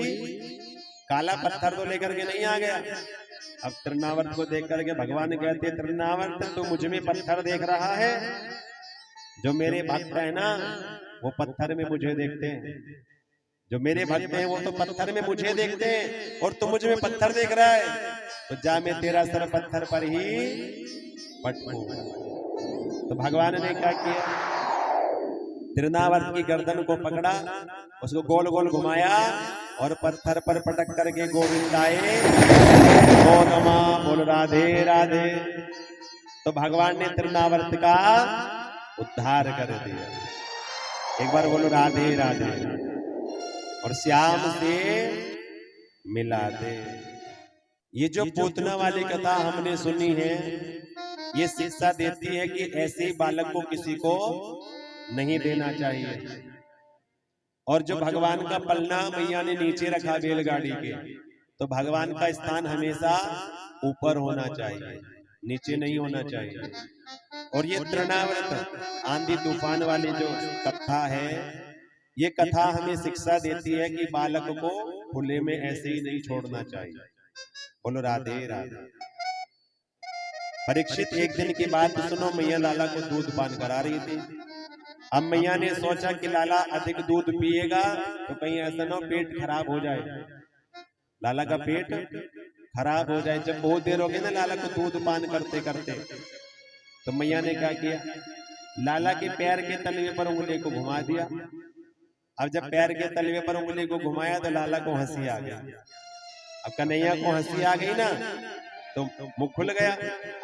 [SPEAKER 1] काला पत्थर तो लेकर के नहीं आ गया। अब तृणावर्त को देख करके भगवान कहते, तृणावर्त तू मुझ में पत्थर देख रहा है, जो मेरे भक्त है ना वो पत्थर में मुझे देखते हैं, जो मेरे भक्त हैं वो तो पत्थर में मुझे देखते हैं, और तू मुझ में पत्थर देख रहा है, तो जा मैं तेरा सर पत्थर पर ही पटकूं। तो भगवान ने क्या किया? तृणावर्त की गर्दन को पकड़ा, उसको गोल गोल घुमाया और पत्थर पर पटक करके गोविंदाए गोनमा बोल राधे राधे। तो भगवान ने तृणावर्त का उद्धार कर दिया। एक बार बोलो राधे राधे, और श्याम से मिला दे। ये जो पूतना वाली कथा हमने सुनी है, ये शिक्षा देती है कि ऐसे ही बालक को किसी को नहीं देना चाहिए। और जो भगवान का पलना मैया ने नीचे रखा बैलगाड़ी के, तो भगवान का स्थान हमेशा ऊपर होना चाहिए, नीचे नहीं होना चाहिए। और ये तृणाव्रत आंधी तूफान वाली जो कथा है, ये कथा हमें शिक्षा देती है कि बालक को खुले में ऐसे ही नहीं छोड़ना चाहिए। बोलो राधे राधे। परीक्षित एक दिन की बात सुनो, मैया लाला को दूध पान करा रही थी। अब मैया ने सोचा कि लाला अधिक दूध पिएगा तो कहीं ऐसा ना पेट खराब हो जाए, लाला का पेट खराब हो जाए। जब बहुत देर हो गई ना लाला को दूध पान करते करते, तो मैया ने क्या किया, लाला के पैर के तलवे पर उंगली को घुमा दिया। अब जब पैर के तलवे पर उंगली को घुमाया तो लाला को हंसी आ गई। अब कन्हैया को हंसी आ गई ना, तो मुख खुल गया।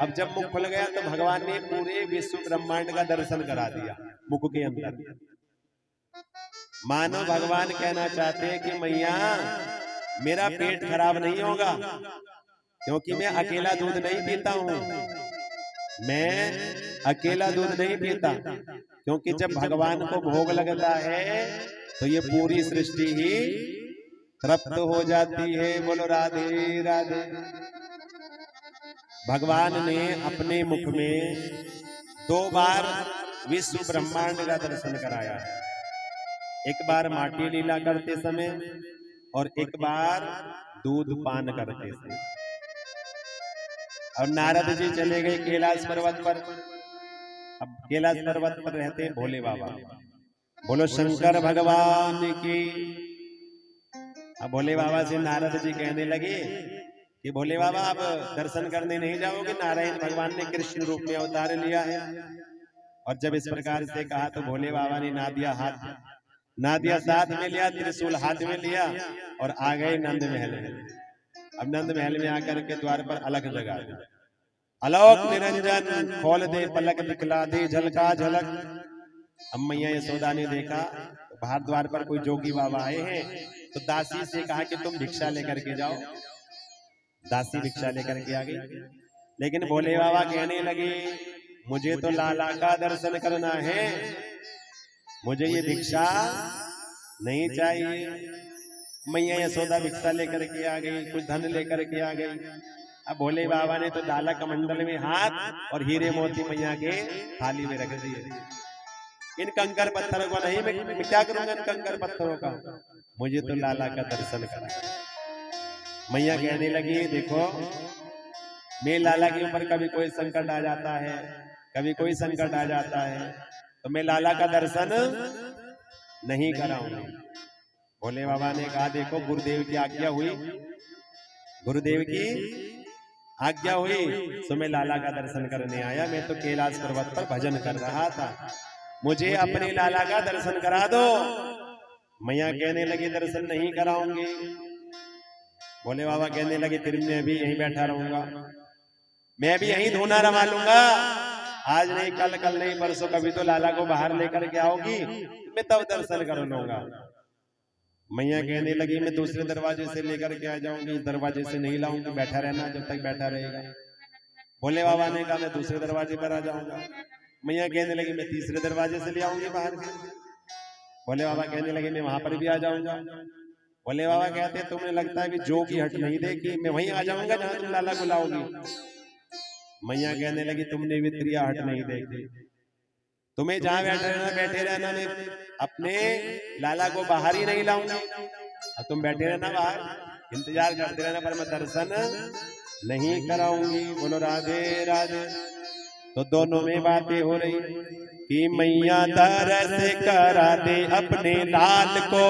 [SPEAKER 1] अब जब मुख खुल गया तो भगवान ने पूरे विश्व ब्रह्मांड का दर्शन करा दिया मुख के अंदर। मानो भगवान कहना चाहते हैं कि मैया मेरा पेट खराब नहीं होगा, क्योंकि मैं अकेला दूध नहीं पीता हूं। मैं अकेला दूध नहीं पीता, क्योंकि जब भगवान को भोग लगता है तो ये पूरी सृष्टि ही तृप्त हो जाती है। बोलो राधे राधे। भगवान ने अपने मुख में 2 बार विश्व ब्रह्मांड का दर्शन कराया है। एक बार माटी लीला करते समय और एक बार दूध पान करते समय। और नारद जी चले गए कैलाश पर्वत पर। अब कैलाश पर्वत पर रहते हैं भोले बाबा। बोलो शंकर भगवान की। अब भोले बाबा से नारद जी कहने लगे कि भोले बाबा आप दर्शन करने नहीं जाओगे, नारायण भगवान ने कृष्ण रूप में अवतार लिया है। और जब इस प्रकार से कहा तो भोले बाबा ने नादिया साथ में लिया, त्रिशूल हाथ में लिया और आ गए नंद महल में। अब नंद महल में आकर के द्वार पर अलग जगा दे, आलोक निरंजन खोल दे, पलक दिखला दे, झलका झलक। अब मैया यशोदा ने देखा तो बाहर द्वार पर कोई जोगी बाबा आए हैं, तो दासी से कहा कि तुम भिक्षा लेकर के जाओ। दासी भिक्षा लेकर के आ गई। लेकिन भोले बाबा कहने लगे मुझे तो लाला का दर्शन करना है, मुझे ये भिक्षा नहीं चाहिए। मैया यशोदा भिक्षा लेकर के आ गई, कुछ धन लेकर के आ गई। अब भोले बाबा ने तो डाला कमंडल में हाथ और हीरे मोती मैया के थाली में रख दिए। इन कंकर पत्थरों को नहीं, मैं क्या करूंगा इन कंकर पत्थरों का, मुझे तो लाला का दर्शन करना। मैया कहने लगी देखो मैं लाला के ऊपर कभी कोई संकट आ जाता है, कभी कोई संकट आ जाता है, तो मैं लाला का दर्शन नहीं कराऊंगी। भोले बाबा ने कहा देखो गुरुदेव की आज्ञा हुई, गुरुदेव की आज्ञा हुई तो मैं लाला का दर्शन करने आया। मैं तो कैलाश पर्वत पर भजन कर रहा था, मुझे अपने लाला का दर्शन करा दो। मैया कहने लगी दर्शन नहीं कराऊंगी। भोले बाबा कहने लगे फिर मैं भी यहीं बैठा रहूंगा, मैं भी यहीं धूना रमा लूंगा। आज नहीं कल, कल नहीं परसों, कभी तो लाला को बाहर लेकर के आओगी, मैं तब दर्शन कर लूंगा। मैया कहने लगी मैं दूसरे दरवाजे से लेकर के आ जाऊंगी, इस दरवाजे से नहीं लाऊंगी, बैठा रहना जब तक बैठा रहेगा। भोले बाबा ने कहा मैं दूसरे दरवाजे पर आ जाऊंगा। मैया कहने लगी मैं तीसरे दरवाजे से ले आऊंगी बाहर के। भोले बाबा कहने लगे मैं वहां पर भी आ जाऊंगा। भोले बाबा कहते तुम्हें लगता है कि जो की हट नहीं देखी, मैं वहीं आ जाऊंगा जहां तुम लाला को लाओगी। मैया कहने लगी तुमने भी त्रिया हट नहीं देखी, तुम्हें जहां बैठे रहना, मैं अपने लाला को बाहर ही नहीं लाऊंगा। अब तुम बैठे रहना बाहर, इंतजार करते रहना, पर मैं दर्शन नहीं कराऊंगी। बोलो राधे राधे। तो दोनों में बातें हो रही कि मैया दरस करा दे अपने लाल को,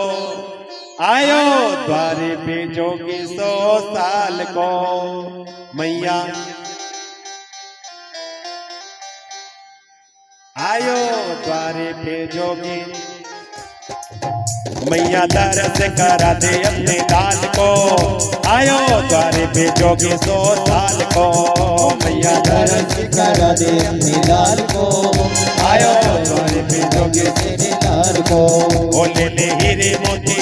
[SPEAKER 1] आयो द्वारे पे जोगी 100 साल को। मैया आयो द्वारे पे जोगी, मैया दरस करा दे अपने लाल को, आयो द्वारे पे जोगी 100 साल को। मैया दरस
[SPEAKER 2] करा दे अपने लाल को,
[SPEAKER 1] आयो द्वारे पे जोगी
[SPEAKER 2] तेरे लाल को।
[SPEAKER 1] ओ ले ले हीरे मोती,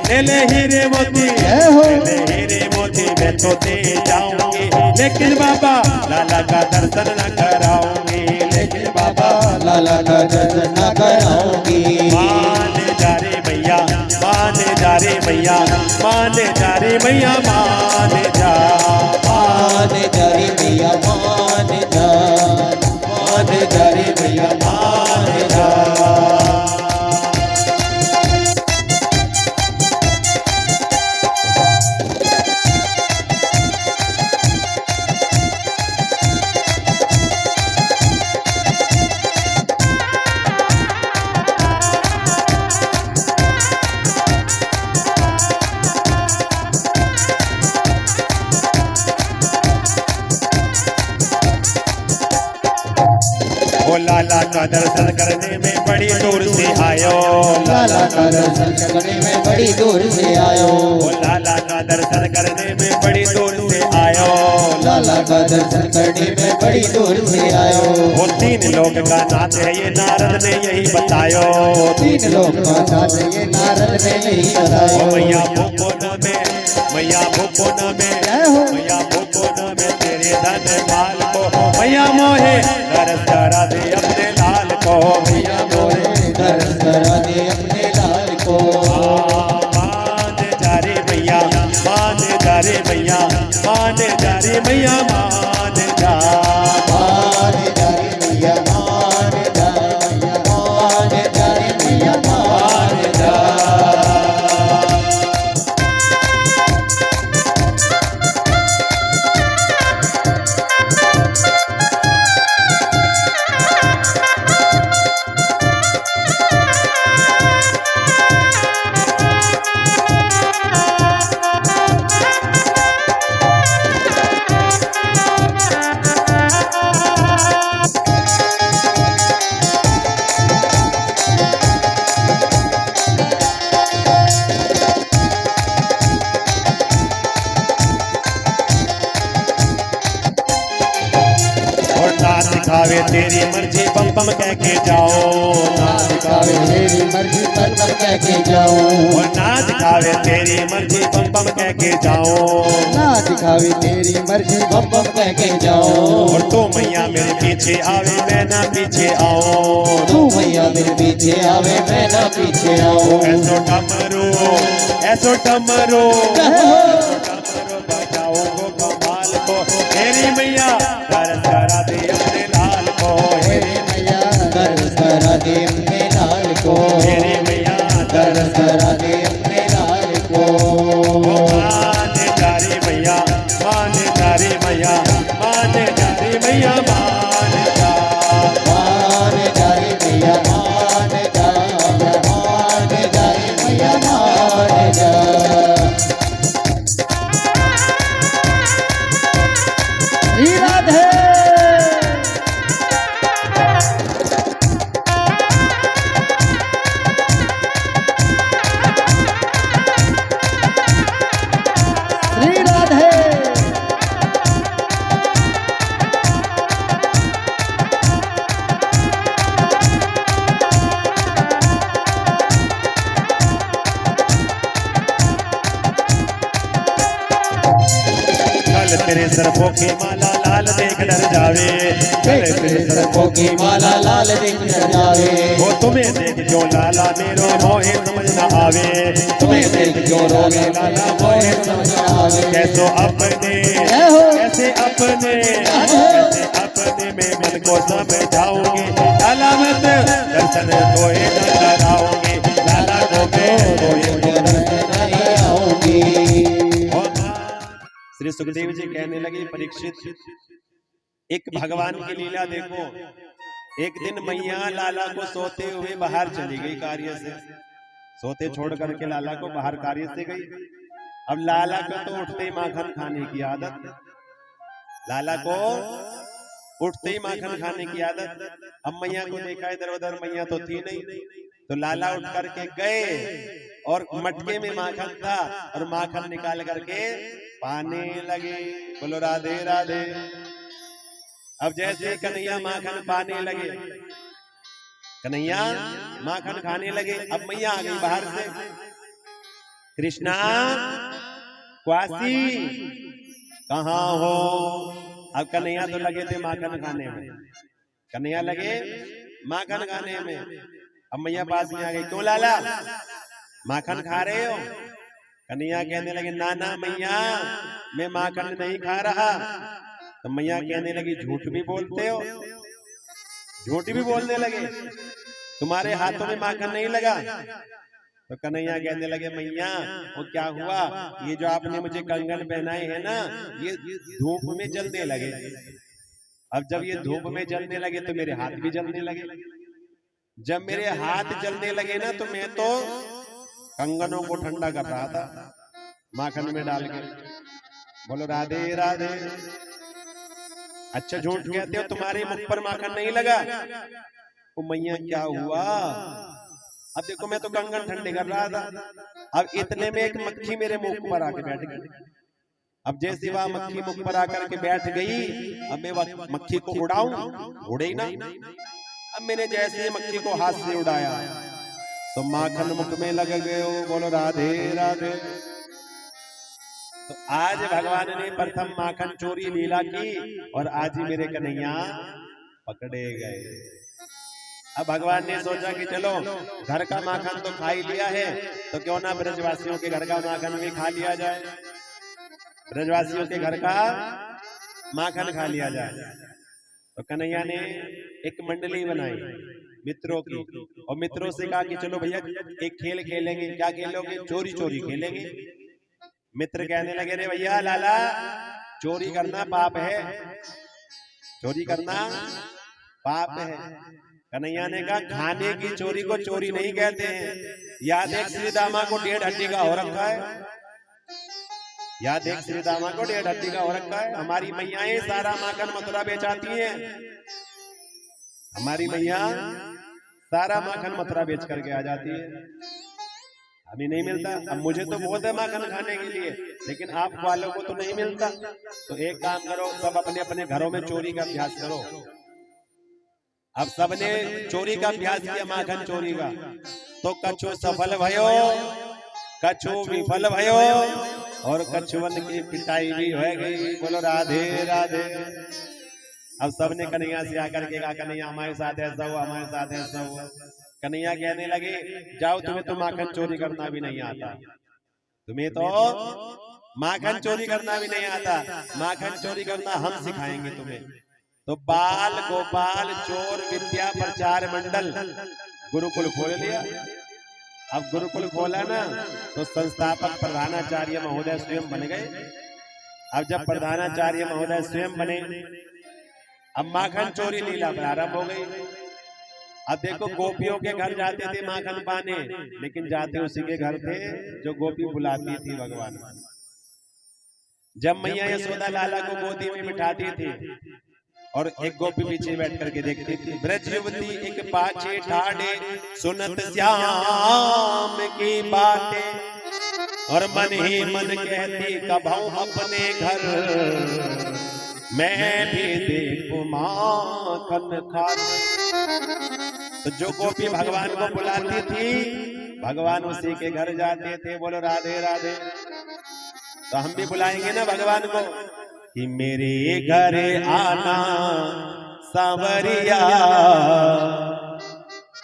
[SPEAKER 1] ले ले हीरे मोती, ले हीरे मोती मैं तो दे जाऊंगी, लेकिन बाबा लाला का दर्शन न करा रे मैया, मान जा रे मैया, मान जा।
[SPEAKER 2] मान जा रे मैया, मान जा, मान जा रे मैया, मान जा।
[SPEAKER 1] लाला का दर्शन करने में बड़ी दूर से आयो,
[SPEAKER 2] लाला का दर्शन करने में बड़ी दूर से आयो,
[SPEAKER 1] लाला का दर्शन करने में बड़ी दूर से आयो,
[SPEAKER 2] लाला का दर्शन करने में बड़ी दूर से आयो।
[SPEAKER 1] वो 3 लोग का नाथ है ये नारद ने यही बतायो,
[SPEAKER 2] 3 लोग का नाथ ये नारद ने यही बतायो।
[SPEAKER 1] मैया भूपोन में, मैया भूपोन में, मैया भूपोन में तेरे धन माल को, मैया मोहे दर्श करा दे अपने लाल को,
[SPEAKER 2] मैया मोहे दर्श करा दे अपने लाल को।
[SPEAKER 1] मान जा रे मैया, मान जा रे मैया, मान जा रे मैया, मान जा।
[SPEAKER 2] मान जा रे मैया, मान जा, मान जा रे मैया, मान जा।
[SPEAKER 1] दिखावे तेरी मर्जी बम बम कह के जाओ,
[SPEAKER 2] ना दिखावे तेरी मर्जी बम बम कह के जाओ,
[SPEAKER 1] ना दिखावे तेरी मर्जी बम बम कह के जाओ,
[SPEAKER 2] ना दिखावे तेरी मर्जी बम बम कह के जाओ।
[SPEAKER 1] और तू मैया मेरे पीछे आवे मैं ना पीछे आओ,
[SPEAKER 2] तू मैया मेरे पीछे आवे मैं ना पीछे आओ।
[SPEAKER 1] ऐसो डमरू, ऐसो डमरू, डमरू बजाओ गो कमाल को, तेरी मैया दर्श करा दे अपने लाल को,
[SPEAKER 2] तेरी मैया दर्श करा दे अपने लाल को,
[SPEAKER 1] तेरी मैया
[SPEAKER 2] दर्श करा दे अपने लाल को।
[SPEAKER 1] मान जा रे मैया, मान जा रे मैया, मान जा रे मैया, मान जा।
[SPEAKER 2] मान जा रे मैया, मान जा, मान जा रे मैया, मान जा। श्री राधे। श्री राधे।
[SPEAKER 1] कल तेरे सरफों की माला लाल देख डर जावे, कल तेरे सरफों
[SPEAKER 2] की माला लाल देख न जावे,
[SPEAKER 1] वो तुम्हें देख जो लाला मेरो मोहे समझ न आवे,
[SPEAKER 2] तुम्हें देख जो रोवे लाला मोहे समझ न आवे।
[SPEAKER 1] कैसो अपने, कैसे अपने, कैसे अपने में मन को समझाओगे, लाला मत दर्शन कोई न कराओगे, लाला को कोई दर्शन नहीं आओगी। श्री सुखदेव जी कहने लगे परीक्षित, एक भगवान की लीला देखो। एक दिन मैया लाला को सोते हुए बाहर चली गई कार्य से, सोते छोड़ करके लाला को बाहर कार्य से गई। अब लाला को तो उठते ही माखन खाने की आदत, लाला को उठते ही माखन खाने की आदत। अब मैया को देखा इधर उधर, मैया तो थी नहीं, तो लाला उठ करके गए और मटके में माखन था और माखन निकाल करके पाने लगे। बोलो राधे राधे। अब जैसे कन्हैया माखन पाने लगे, कन्हैया माखन खाने लगे, अब मैया आ गई बाहर से, कृष्णा क्वासी कहाँ हो। अब कन्हैया तो लगे थे माखन खाने में, कन्हैया लगे माखन खाने में। अब मैया पास में आ गई, क्यों लाला माखन खा रहे हो? कन्हैया कहने लगे ना ना मैया मैं माखन नहीं खा रहा। तो मैया कहने लगी झूठ भी बोलते हो, झूठ भी बोलने लगे, तुम्हारे हाथों में माखन नहीं लगा। तो कन्हैया कहने लगे मैया वो क्या हुआ, ये जो आपने मुझे कंगन पहनाए हैं ना ये धूप में जलने लगे। अब जब ये धूप में जलने लगे तो मेरे हाथ भी जलने लगे। जब मेरे हाथ जलने लगे ना तो मैं तो कंगनों को ठंडा कर रहा था माखन में डाल के। बोलो राधे राधे। अच्छा झूठ कहते हो, तुम्हारे मुख पर माखन नहीं लगा। तो मैया क्या हुआ, अब देखो मैं तो कंगन ठंडे कर रहा था। अब इतने में एक मक्खी मेरे मुख पर आके बैठ गई। अब जैसे वह मक्खी मुख पर आकर के बैठ गई, अब मैं मक्खी को उड़ाऊं, उड़े ही ना। अब मैंने जैसे मक्खी को हाथ से उड़ाया तो माखन मुख में लग गए। बोलो राधे राधे। तो आज भगवान ने प्रथम माखन चोरी लीला की और आज ही मेरे कन्हैया पकड़े गए। अब भगवान ने सोचा कि चलो घर का माखन तो खा ही लिया है तो क्यों ना ब्रजवासियों के घर का माखन भी खा लिया जाए, ब्रजवासियों के घर का माखन खा लिया जाए। तो कन्हैया ने एक मंडली बनाई मित्रों की और मित्रों से कहा कि चलो भैया एक खेल खेलेंगे। क्या खेलोगे? चोरी चोरी खेलेंगे। मित्र कहने लगे रे भैया लाला चोरी करना पाप है, चोरी करना पाप है। कन्हैया ने कहा खाने की चोरी को चोरी नहीं कहते हैं। याद एक श्री दामा को 1.5 हड्डी का हो रखा है, याद एक श्री दामा को 1.5 हड्डी का हो रखा है। हमारी मैयाएं सारा माखन मथुरा बेचाती हैं, हमारी मैया सारा माखन मथुरा बेच करके आ जाती है। अभी नहीं मिलता। अब मुझे तो बहुत है माखन खाने के लिए, लेकिन आप वालों को तो नहीं मिलता। तो एक काम करो, सब अपने अपने घरों में चोरी का अभ्यास करो। अब सबने चोरी का अभ्यास किया माखन चोरी का, तो कछु सफल भयो कछु विफल भयो और कछुवन की पिटाई भी हो गई। बोलो राधे राधे। अब सबने कन्हैया से आकर के कहा कन्हैया हमारे साथ ऐसा हुआ, हमारे साथ ऐसा हुआ। कन्हैया कहने लगे जाओ तुम्हें तो माखन चोरी करना भी नहीं आता, तुम्हें तो माखन चोरी करना भी नहीं आता, माखन चोरी करना हम सिखाएंगे तुम्हें। तो बाल गोपाल चोर विद्या प्रचार मंडल गुरुकुल खोल लिया। अब गुरुकुल खोला ना तो संस्थापक प्रधानाचार्य महोदय स्वयं बन गए। अब जब प्रधानाचार्य महोदय स्वयं बने, अब माखन चोरी लीला प्रारंभ हो गई। अब देखो गोपियों के घर जाते थे माखन पाने, लेकिन जाते उसी के घर थे जो गोपी बुलाती थी भगवान। जब मैया यशोदा लाला को गोदी में बिठाती थी और एक गोपी पीछे बैठ करके देखती थी, ब्रज युवती एक पाछे ठाड़े सुनत श्याम की बातें और मन ही मन कहती कभाऊं अपने घर मैं भी देखूं माखन खाते। तो जो गोपी भगवान को बुलाती थी भगवान उसी के घर जाते थे। बोलो राधे राधे। तो हम भी बुलाएंगे ना भगवान को कि मेरे घर आना सांवरिया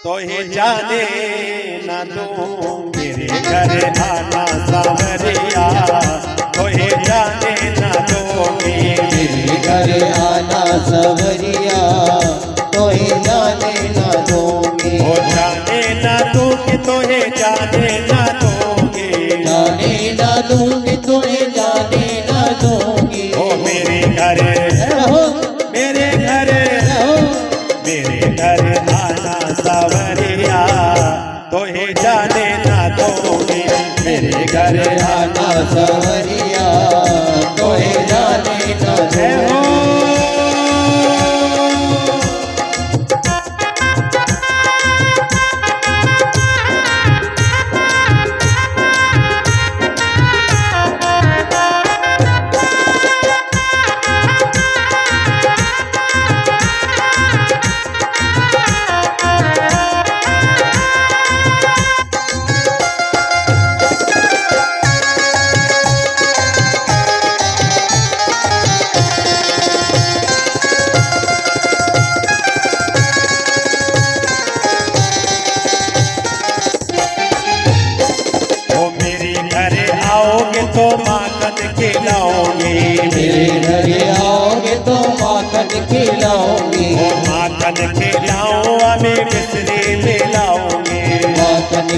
[SPEAKER 1] तो ही जाने ना दूं, मेरे घर आना सांवरिया तो ही जाने ना दूंगी,
[SPEAKER 2] मेरे घर आना सांवरिया तो ही जाने ना दूंगी,
[SPEAKER 1] ओ जाने ना दूंगी तो ही जाने ना दूंगी,
[SPEAKER 2] जाने ना दूंगी तो ही जाने ना दूंगी।
[SPEAKER 1] ओ मेरे घर
[SPEAKER 2] रहो,
[SPEAKER 1] मेरे घर
[SPEAKER 2] रहो,
[SPEAKER 1] मेरे घर आना सांवरिया तो ही जाने ना दूंगी, मेरे घर
[SPEAKER 2] आना सांवरिया तो ही जाने ना दूंगी।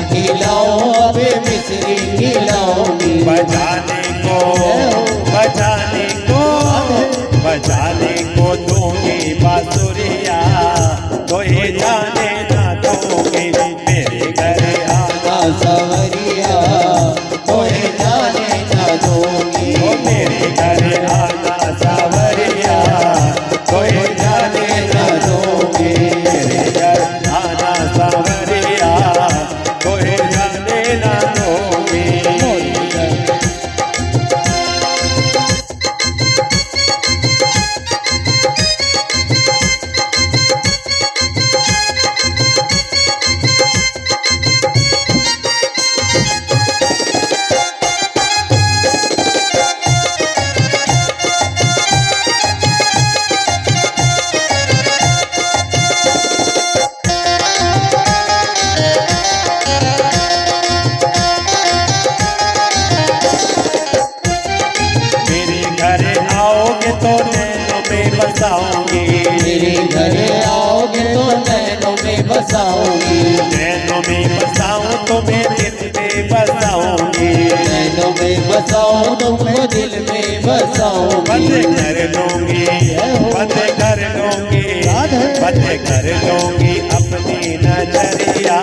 [SPEAKER 2] खिलाओ अब मिश्री खिलाऊंगी।
[SPEAKER 1] बजाने को बजाने को दूंगी बांसुरिया, तो ये जाने ना दूंगी मेरे घर आना
[SPEAKER 2] सवरिया, कोई जाने ना दूंगी।
[SPEAKER 1] ओ मेरे घर आना सावरिया, कोई जाने ना दूंगी मेरे घर आना सावरिया, कोई जाने ना दूंगी। तो नैनों में बसाऊंगी,
[SPEAKER 2] मेरे घर आओगे तो नैनों में बसाऊंगी।
[SPEAKER 1] नैनों में बसाऊं तो मैं दिल में बसाऊंगी,
[SPEAKER 2] नैनों में बसाऊं तो मैं दिल में बसाऊंगी।
[SPEAKER 1] बंद कर लूंगी, बंद कर लूंगी, बंद कर लूंगी अपनी नजरिया,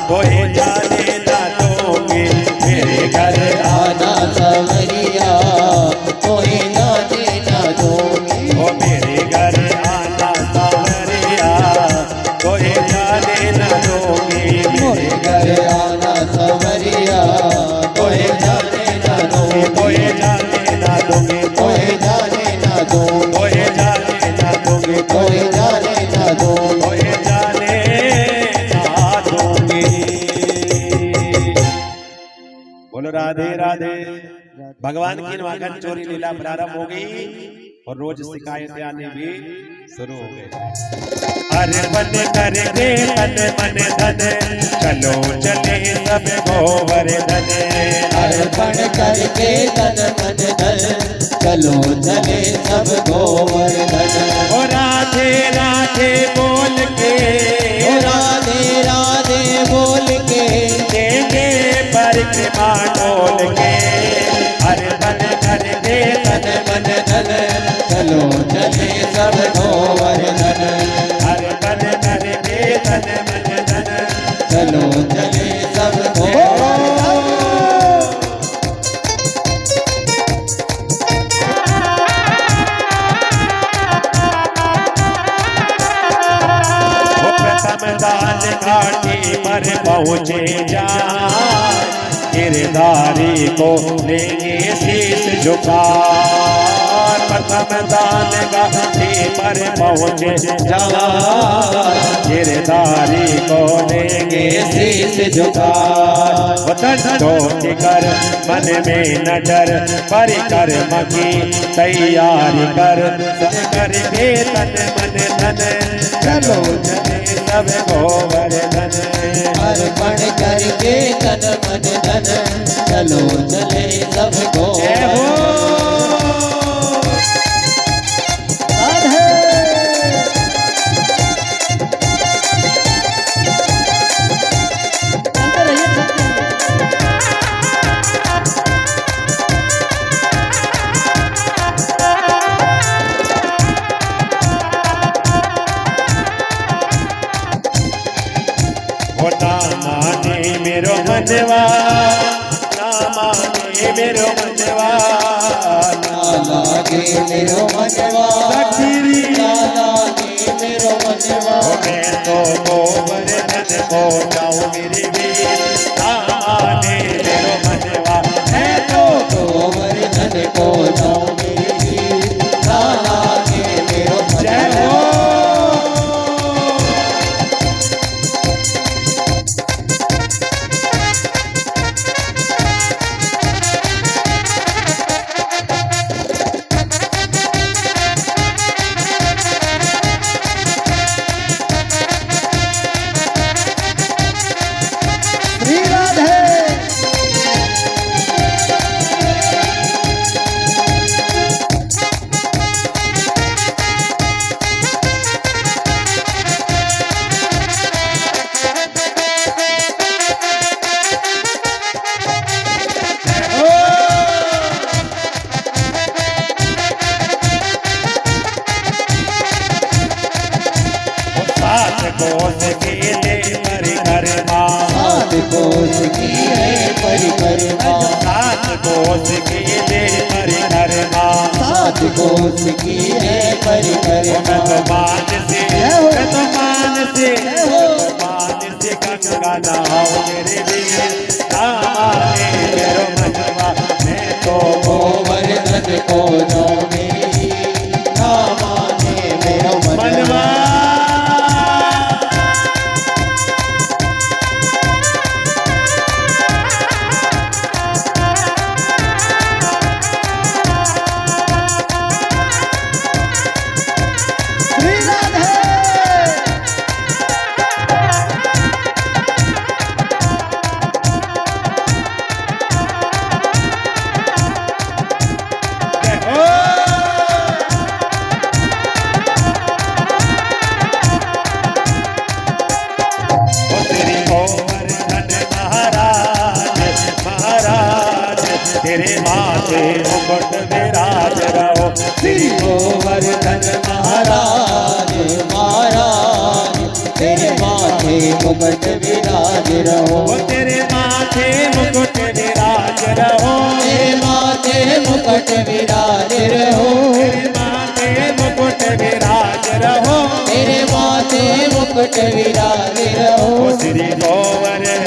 [SPEAKER 1] कोई जाने ना दूंगी मेरे घर
[SPEAKER 2] आना सवरिया, कोई जाने ना दूंगी।
[SPEAKER 1] ओ मेरे घर आना सावरिया, कोई जाने ना दूंगी मेरे
[SPEAKER 2] घर आना सवरिया, कोई जाने ना दूंगी।
[SPEAKER 1] कोई जाने ना दूंगी,
[SPEAKER 2] कोई जाने ना दूंगी।
[SPEAKER 1] कोई जाने ना दूंगी,
[SPEAKER 2] कोई जाने ना दूंगी।
[SPEAKER 1] कोई जाने ना दूंगी। बोलो राधे राधे। भगवान की नवागन चोरी लीला प्रारंभ हो गई और रोज शिकायतें आने भी शुरू हो गए। अरे मन करके तन मन धन, चलो चले सब गोवर्धन।
[SPEAKER 2] अर्पण करके तन मन धन, चलो चले सब गोवर्धन।
[SPEAKER 1] ओ राधे राधे बोल के,
[SPEAKER 2] ओ राधे राधे बोल के,
[SPEAKER 1] देंगे परिक्रमा डोल के। अर्पण करके
[SPEAKER 2] तन मन धन, चलो चले सब गोवर्धन।
[SPEAKER 1] अर्पण करके तन मन धन,
[SPEAKER 2] चलो चले सब गोवर्धन।
[SPEAKER 1] प्रथम दान घाटी पर पहुँचे जा, गिरधारी को लेंगे शीश झुका। प्रथम दान घाटी पर पहुँचे जा, गिरधारी को लेंगे शीश झुका। कर मन में न डर, परिक्रम की तैयारी कर। करके तन मन धन, चलो चले सब गोवर्धन।
[SPEAKER 2] अर्पण करके तन मन धन, चलो चले सब गोवर्धन।
[SPEAKER 1] मेरो मनवा, ना माने मेरो मनवा,
[SPEAKER 2] ना लागे मेरो मनवा,
[SPEAKER 1] सखीरी
[SPEAKER 2] ना लागे मेरो मनवा।
[SPEAKER 1] मैं तो गोवर्धन को जाऊं मेरी वीर, ना माने मेरो मनवा। मैं तो
[SPEAKER 2] गोवर्धन को जाऊं मेरी वीर, ना लागे मेरो मनवा।
[SPEAKER 1] कोस की है परिक्रमा,
[SPEAKER 2] 7 कोस की है परिक्रमा,
[SPEAKER 1] 7 कोस की है परिक्रमा,
[SPEAKER 2] 7 कोस की है परिक्रमा।
[SPEAKER 1] मैं तो मान से गंगा नहाओ मेरे लिए, माने मेरो मनवा मैं तो
[SPEAKER 2] गोवर्धन को नौमी, ना माने मेरा मनवा।
[SPEAKER 1] तेरे माथे मुकुट विराज रहो,
[SPEAKER 2] श्री गोवर्धन महाराज महाराज, तेरे माथे मुकुट विराज रहो,
[SPEAKER 1] तेरे माथे मुकुट विराज रहो,
[SPEAKER 2] तेरे माथे मुकुट विराज रहो,
[SPEAKER 1] तेरे माथे मुकुट विराज रहो,
[SPEAKER 2] तेरे माथे मुकुट विराज रहो।
[SPEAKER 1] श्री गोवर्धन,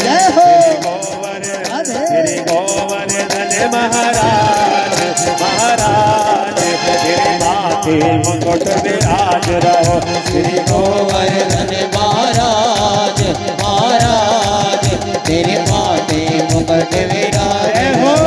[SPEAKER 1] श्री गोवर्धन महाराज महाराज, तेरे माथे मुकुट विराज रहो,
[SPEAKER 2] श्री गोवर्धन महाराज महाराज, तेरे माथे मुकुट विराज
[SPEAKER 1] हो।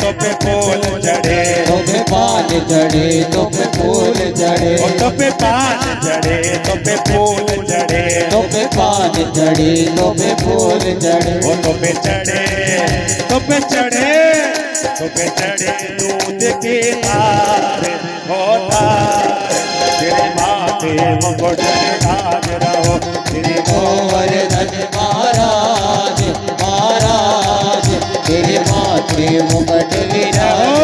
[SPEAKER 1] तो पे फूल चढ़े,
[SPEAKER 2] तो पे पान चढ़े, तो पे फूल चढ़े,
[SPEAKER 1] तो पे पान चढ़े, तो पे फूल चढ़े,
[SPEAKER 2] तो पे पान चढ़े, तो पे फूल चढ़े,
[SPEAKER 1] तो पे चढ़े, तो पे चढ़े, तो पे चढ़े दूध के तार होता, तेरे माथे मुकुट विराज रहो, श्री
[SPEAKER 2] गोवर्धन महाराज महाराज, तेरे माथे मुकुट विराज।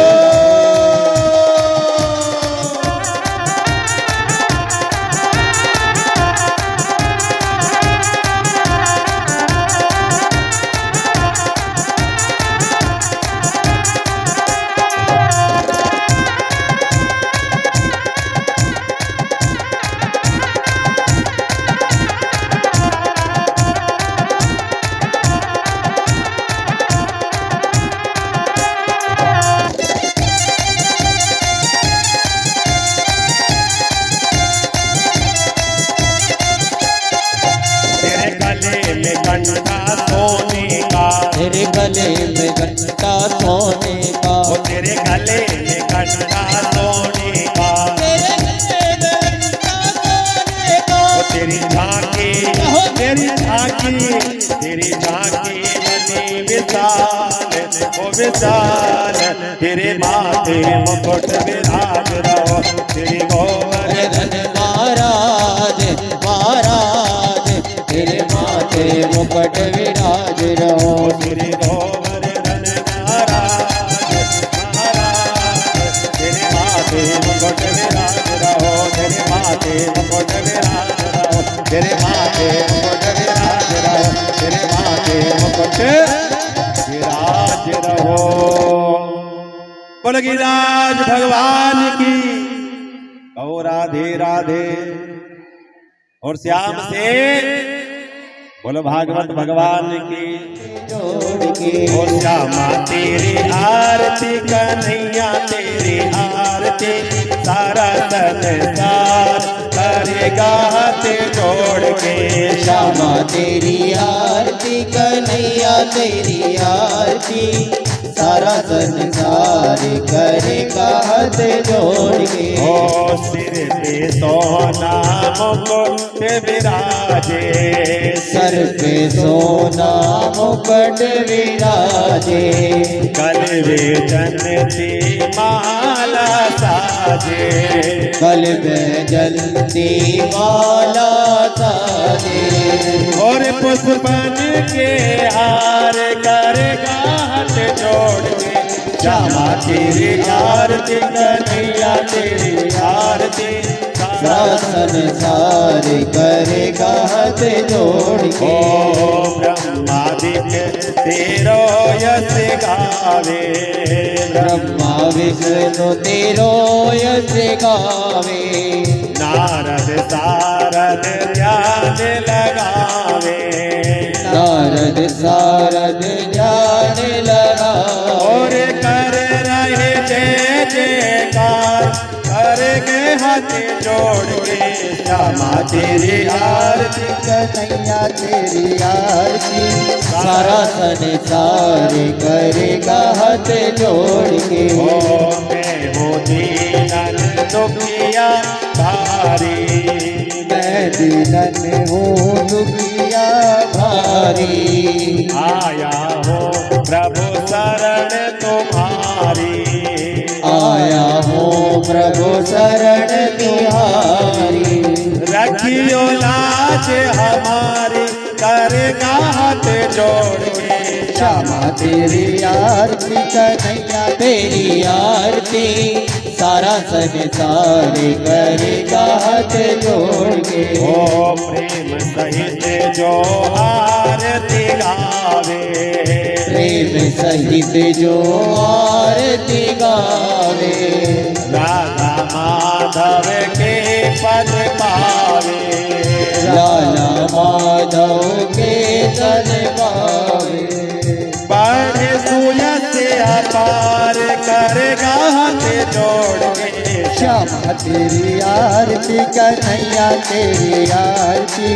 [SPEAKER 1] घंटा सोने का,
[SPEAKER 2] तेरे गले में घंटा सोने का,
[SPEAKER 1] तेरे गले में घंटा सोने का,
[SPEAKER 2] तेरे गले में घंटा सोने का,
[SPEAKER 1] तेरी झांकी, तेरी झांकी, तेरी झांकी बनी विशाल, ओ विशाल, तेरे माथे मुकुट विराज रहो, श्री गोवर्धन
[SPEAKER 2] महाराज महाराज, तेरे माथे मुकुट विराज रहो,
[SPEAKER 1] श्री गोवर्धन महाराज महाराज, तेरे माथे मुकुट विराज रहो, तेरे माथे मुकुट विराज रहो, तेरे माथे मुकुट विराज रहो, तेरे माथे मुकुट विराज रहो। बोल गिरिराज भगवान की गौ राधे राधे। और श्याम से बोलो भागवत भगवान की
[SPEAKER 2] जोड़ के
[SPEAKER 1] और श्यामा तेरी आरती कन्हैया तेरी आरती सारा संसार करेगा हाथ जोड़ के।
[SPEAKER 2] श्यामा तेरी आरती कन्हैया तेरी आरती सारा संसार करेगा हाथ जोड़ के।
[SPEAKER 1] ओ सिर पे सोना मुकुट विराजे,
[SPEAKER 2] सर पे सोना मुकुट विराजे,
[SPEAKER 1] गले में जन्नती माला साजे,
[SPEAKER 2] गल में जलती माला साजे,
[SPEAKER 1] और पुष्पन के हार करेगा हाथ जोड़ के। श्यामा तेरी आरती कन्हैया तेरी आरती,
[SPEAKER 2] सारा संसार करेगा हाथ जोड़ के।
[SPEAKER 1] ओ ब्रह्मादिक तेरो यश गावे,
[SPEAKER 2] ब्रह्मा विष्णु तेरो यश गावे,
[SPEAKER 1] नारद सारद ध्यान लगावे,
[SPEAKER 2] नारद सारद ध्यान लगावे,
[SPEAKER 1] और कर रहे जय जयकार करके हाथ जोड़ के। श्यामा तेरी आरती
[SPEAKER 2] कन्हैया तेरी आरती, सारा संसार करेगा हाथ जोड़ के।
[SPEAKER 1] ओ मैं हूँ दीनन दुखिया भारी,
[SPEAKER 2] मैं दीनन हूँ दुखिया भारी,
[SPEAKER 1] आया हूँ प्रभु शरण तुम्हारी,
[SPEAKER 2] आया हूँ प्रभु शरण तिहारी,
[SPEAKER 1] रखियो लाज हमारी करेगा हाथ जोड़ के।
[SPEAKER 2] श्यामा तेरी आरती कन्हैया तेरी आरती, सारा संसार करेगा हाथ जोड़ के।
[SPEAKER 1] ओ प्रेम सहित जो आरती गावे,
[SPEAKER 2] प्रेम सहित जो आरती गावे,
[SPEAKER 1] राधा माधव के पद पावे,
[SPEAKER 2] लाला माधव के तन पावे,
[SPEAKER 1] बढ़े सुयस अपार करेगा हाथ जोड़ के।
[SPEAKER 2] श्यामा तेरी आरती कन्हैया तेरी आरती,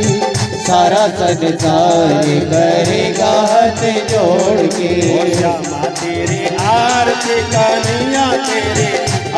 [SPEAKER 2] सारा संसार करेगा हाथ जोड़ के।
[SPEAKER 1] ओ श्यामा तेरी आरती कन्हैया तेरी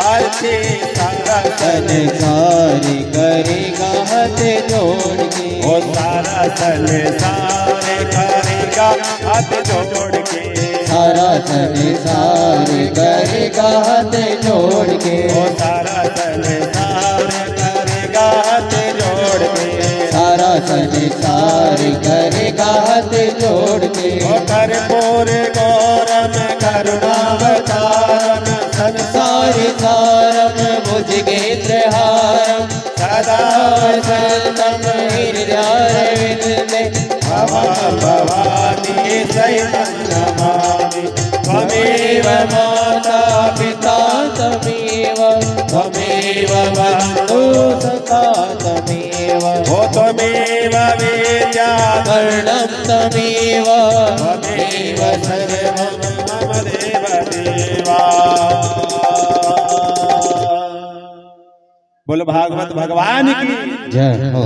[SPEAKER 1] आरती, सारा
[SPEAKER 2] संसार करेगा हाथ जोड़ के।
[SPEAKER 1] ओ सारा संसार करेगा हाथ जोड़ के।
[SPEAKER 2] सारा संसार करेगा हाथ जोड़ के।
[SPEAKER 1] ओ सारा संसार करेगा हाथ जोड़ के।
[SPEAKER 2] सारा संसार करेगा हाथ जोड़ के।
[SPEAKER 1] ओ कर्पूर गौरम करुणावतारम
[SPEAKER 2] संसार सारम भुजगेन्द्रहारम, सदा वसंतम हृदयारविंदे,
[SPEAKER 1] भवां भवानी सहितं नमामि।
[SPEAKER 2] त्वमेव माता पिता त्वमेव, त्वमेव बन्धु सखा त्वमेव,
[SPEAKER 1] ओ त्वमेव वेद्या
[SPEAKER 2] वर्णं त्वमेव,
[SPEAKER 1] त्वमेव सर्वं मम देव देवा। बोलो भागवत भगवान की
[SPEAKER 2] जय हो।